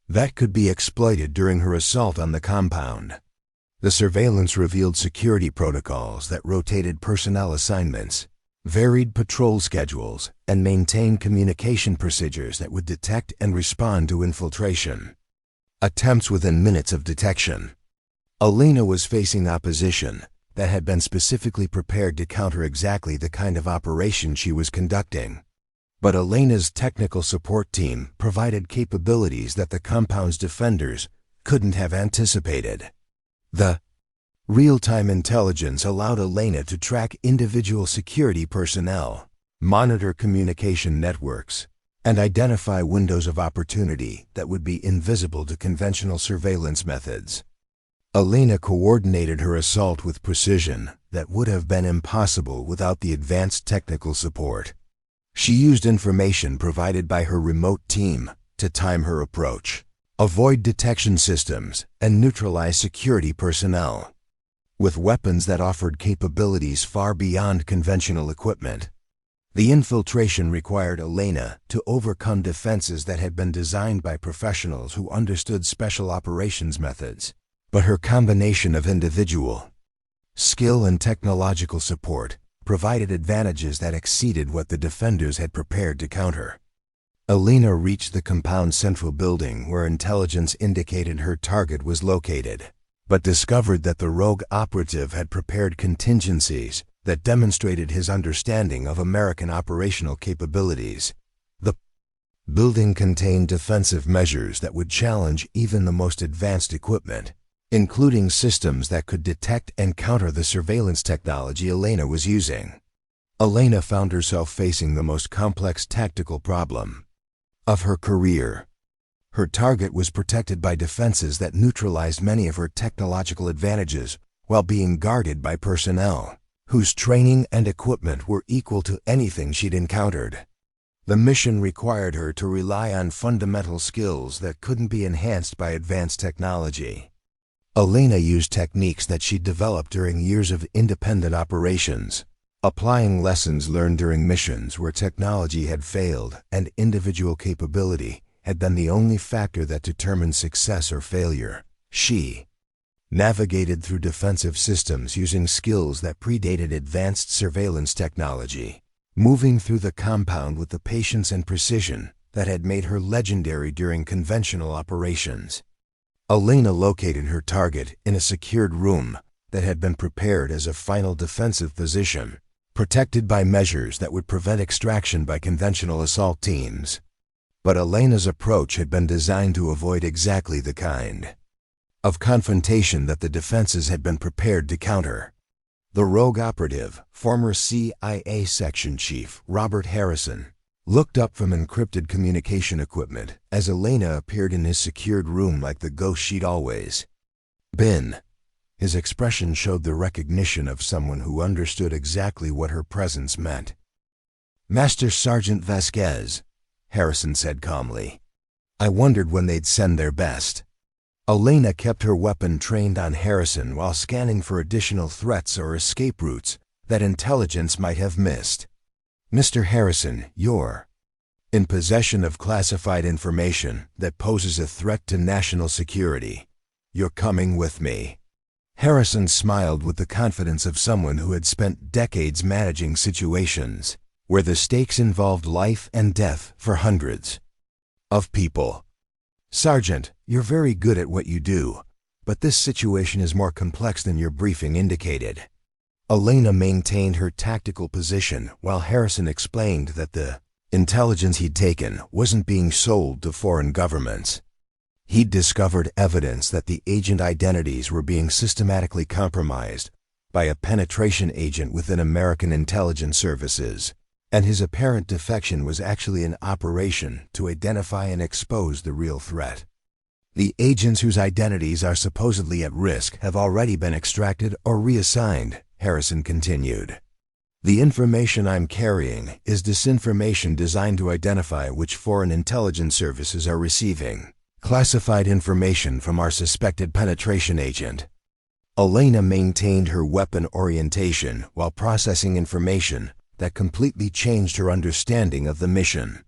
that could be exploited during her assault on the compound. The surveillance revealed security protocols that rotated personnel assignments, varied patrol schedules, and maintained communication procedures that would detect and respond to infiltration attempts within minutes of detection. Elena was facing opposition that had been specifically prepared to counter exactly the kind of operation she was conducting. But Elena's technical support team provided capabilities that the compound's defenders couldn't have anticipated. The real-time intelligence allowed Elena to track individual security personnel, monitor communication networks, and identify windows of opportunity that would be invisible to conventional surveillance methods. Elena coordinated her assault with precision that would have been impossible without the advanced technical support. She used information provided by her remote team to time her approach, avoid detection systems, and neutralize security personnel. With weapons that offered capabilities far beyond conventional equipment, the infiltration required Elena to overcome defenses that had been designed by professionals who understood special operations methods. But her combination of individual skill and technological support provided advantages that exceeded what the defenders had prepared to counter. Elena reached the compound's central building where intelligence indicated her target was located, but discovered that the rogue operative had prepared contingencies that demonstrated his understanding of American operational capabilities. The building contained defensive measures that would challenge even the most advanced equipment, including systems that could detect and counter the surveillance technology Elena was using. Elena found herself facing the most complex tactical problem of her career. Her target was protected by defenses that neutralized many of her technological advantages while being guarded by personnel whose training and equipment were equal to anything she'd encountered. The mission required her to rely on fundamental skills that couldn't be enhanced by advanced technology. Elena used techniques that she'd developed during years of independent operations, applying lessons learned during missions where technology had failed and individual capability had been the only factor that determined success or failure. She navigated through defensive systems using skills that predated advanced surveillance technology, moving through the compound with the patience and precision that had made her legendary during conventional operations. Elena located her target in a secured room that had been prepared as a final defensive position, protected by measures that would prevent extraction by conventional assault teams. But Elena's approach had been designed to avoid exactly the kind of confrontation that the defenses had been prepared to counter. The rogue operative, former CIA Section Chief Robert Harrison, looked up from encrypted communication equipment as Elena appeared in his secured room like the ghost she'd always been. His expression showed the recognition of someone who understood exactly what her presence meant. "Master Sergeant Vasquez," Harrison said calmly. "I wondered when they'd send their best." Elena kept her weapon trained on Harrison while scanning for additional threats or escape routes that intelligence might have missed. "Mr. Harrison, you're in possession of classified information that poses a threat to national security. You're coming with me." Harrison smiled with the confidence of someone who had spent decades managing situations where the stakes involved life and death for hundreds of people. "Sergeant, you're very good at what you do, but this situation is more complex than your briefing indicated." Elena maintained her tactical position while Harrison explained that the intelligence he'd taken wasn't being sold to foreign governments. He'd discovered evidence that the agent identities were being systematically compromised by a penetration agent within American intelligence services, and his apparent defection was actually an operation to identify and expose the real threat. "The agents whose identities are supposedly at risk have already been extracted or reassigned," Harrison continued. "The information I'm carrying is disinformation designed to identify which foreign intelligence services are receiving classified information from our suspected penetration agent." Elena maintained her weapon orientation while processing information that completely changed her understanding of the mission.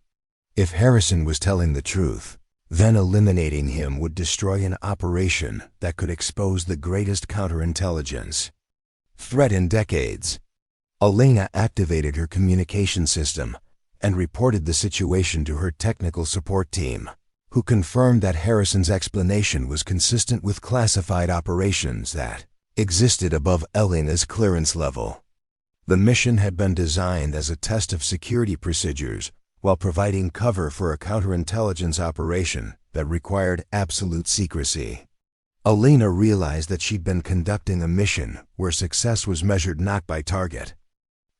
If Harrison was telling the truth, then eliminating him would destroy an operation that could expose the greatest counterintelligence threat in decades. Elena activated her communication system and reported the situation to her technical support team, who confirmed that Harrison's explanation was consistent with classified operations that existed above Elena's clearance level. The mission had been designed as a test of security procedures while providing cover for a counterintelligence operation that required absolute secrecy. Elena realized that she'd been conducting a mission where success was measured not by target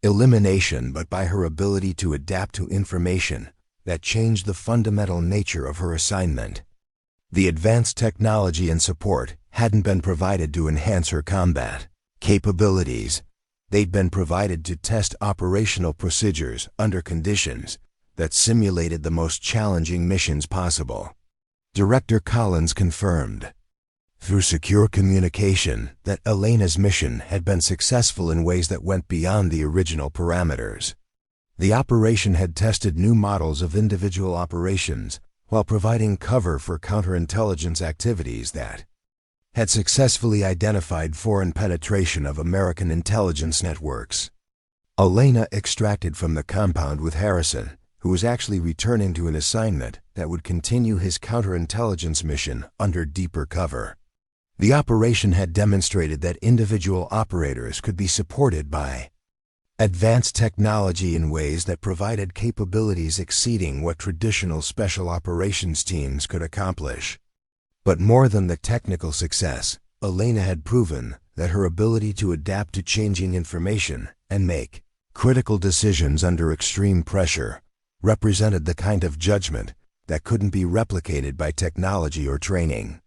elimination but by her ability to adapt to information that changed the fundamental nature of her assignment. The advanced technology and support hadn't been provided to enhance her combat capabilities. They'd been provided to test operational procedures under conditions that simulated the most challenging missions possible. Director Collins confirmed, through secure communication, that Elena's mission had been successful in ways that went beyond the original parameters. The operation had tested new models of individual operations while providing cover for counterintelligence activities that had successfully identified foreign penetration of American intelligence networks. Elena extracted from the compound with Harrison, who was actually returning to an assignment that would continue his counterintelligence mission under deeper cover. The operation had demonstrated that individual operators could be supported by advanced technology in ways that provided capabilities exceeding what traditional special operations teams could accomplish. But more than the technical success, Elena had proven that her ability to adapt to changing information and make critical decisions under extreme pressure represented the kind of judgment that couldn't be replicated by technology or training.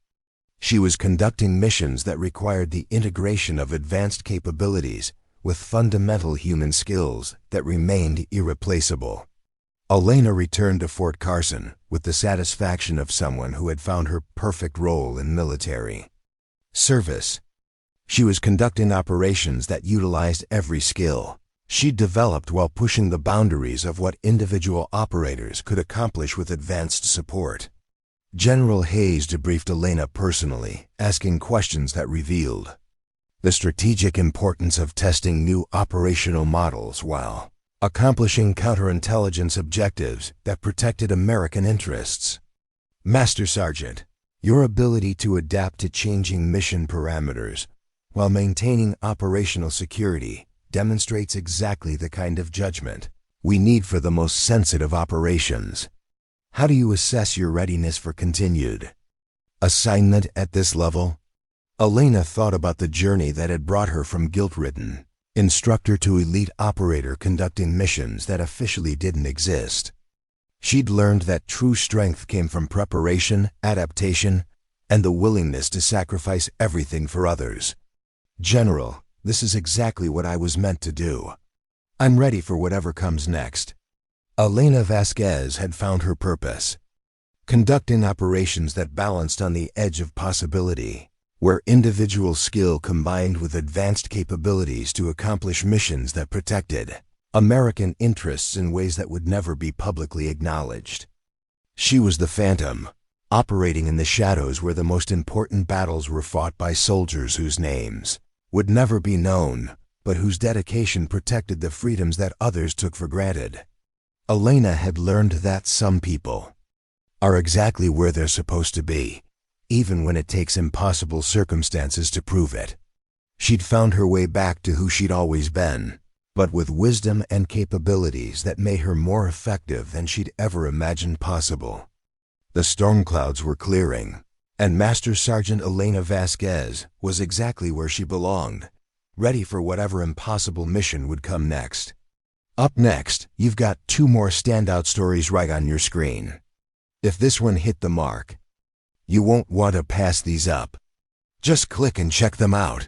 She was conducting missions that required the integration of advanced capabilities with fundamental human skills that remained irreplaceable. Elena returned to Fort Carson with the satisfaction of someone who had found her perfect role in military service. She was conducting operations that utilized every skill she'd developed while pushing the boundaries of what individual operators could accomplish with advanced support. General Hayes debriefed Elena personally, asking questions that revealed the strategic importance of testing new operational models while accomplishing counterintelligence objectives that protected American interests. "Master Sergeant, your ability to adapt to changing mission parameters while maintaining operational security demonstrates exactly the kind of judgment we need for the most sensitive operations. How do you assess your readiness for continued assignment at this level?" Elena thought about the journey that had brought her from guilt-ridden instructor to elite operator conducting missions that officially didn't exist. She'd learned that true strength came from preparation, adaptation, and the willingness to sacrifice everything for others. "General, this is exactly what I was meant to do. I'm ready for whatever comes next." Elena Vasquez had found her purpose, conducting operations that balanced on the edge of possibility, where individual skill combined with advanced capabilities to accomplish missions that protected American interests in ways that would never be publicly acknowledged. She was the Phantom, operating in the shadows where the most important battles were fought by soldiers whose names would never be known, but whose dedication protected the freedoms that others took for granted. Elena had learned that some people are exactly where they're supposed to be, even when it takes impossible circumstances to prove it. She'd found her way back to who she'd always been, but with wisdom and capabilities that made her more effective than she'd ever imagined possible. The storm clouds were clearing, and Master Sergeant Elena Vasquez was exactly where she belonged, ready for whatever impossible mission would come next. Up next, you've got 2 more standout stories right on your screen. If this one hit the mark, you won't want to pass these up. Just click and check them out.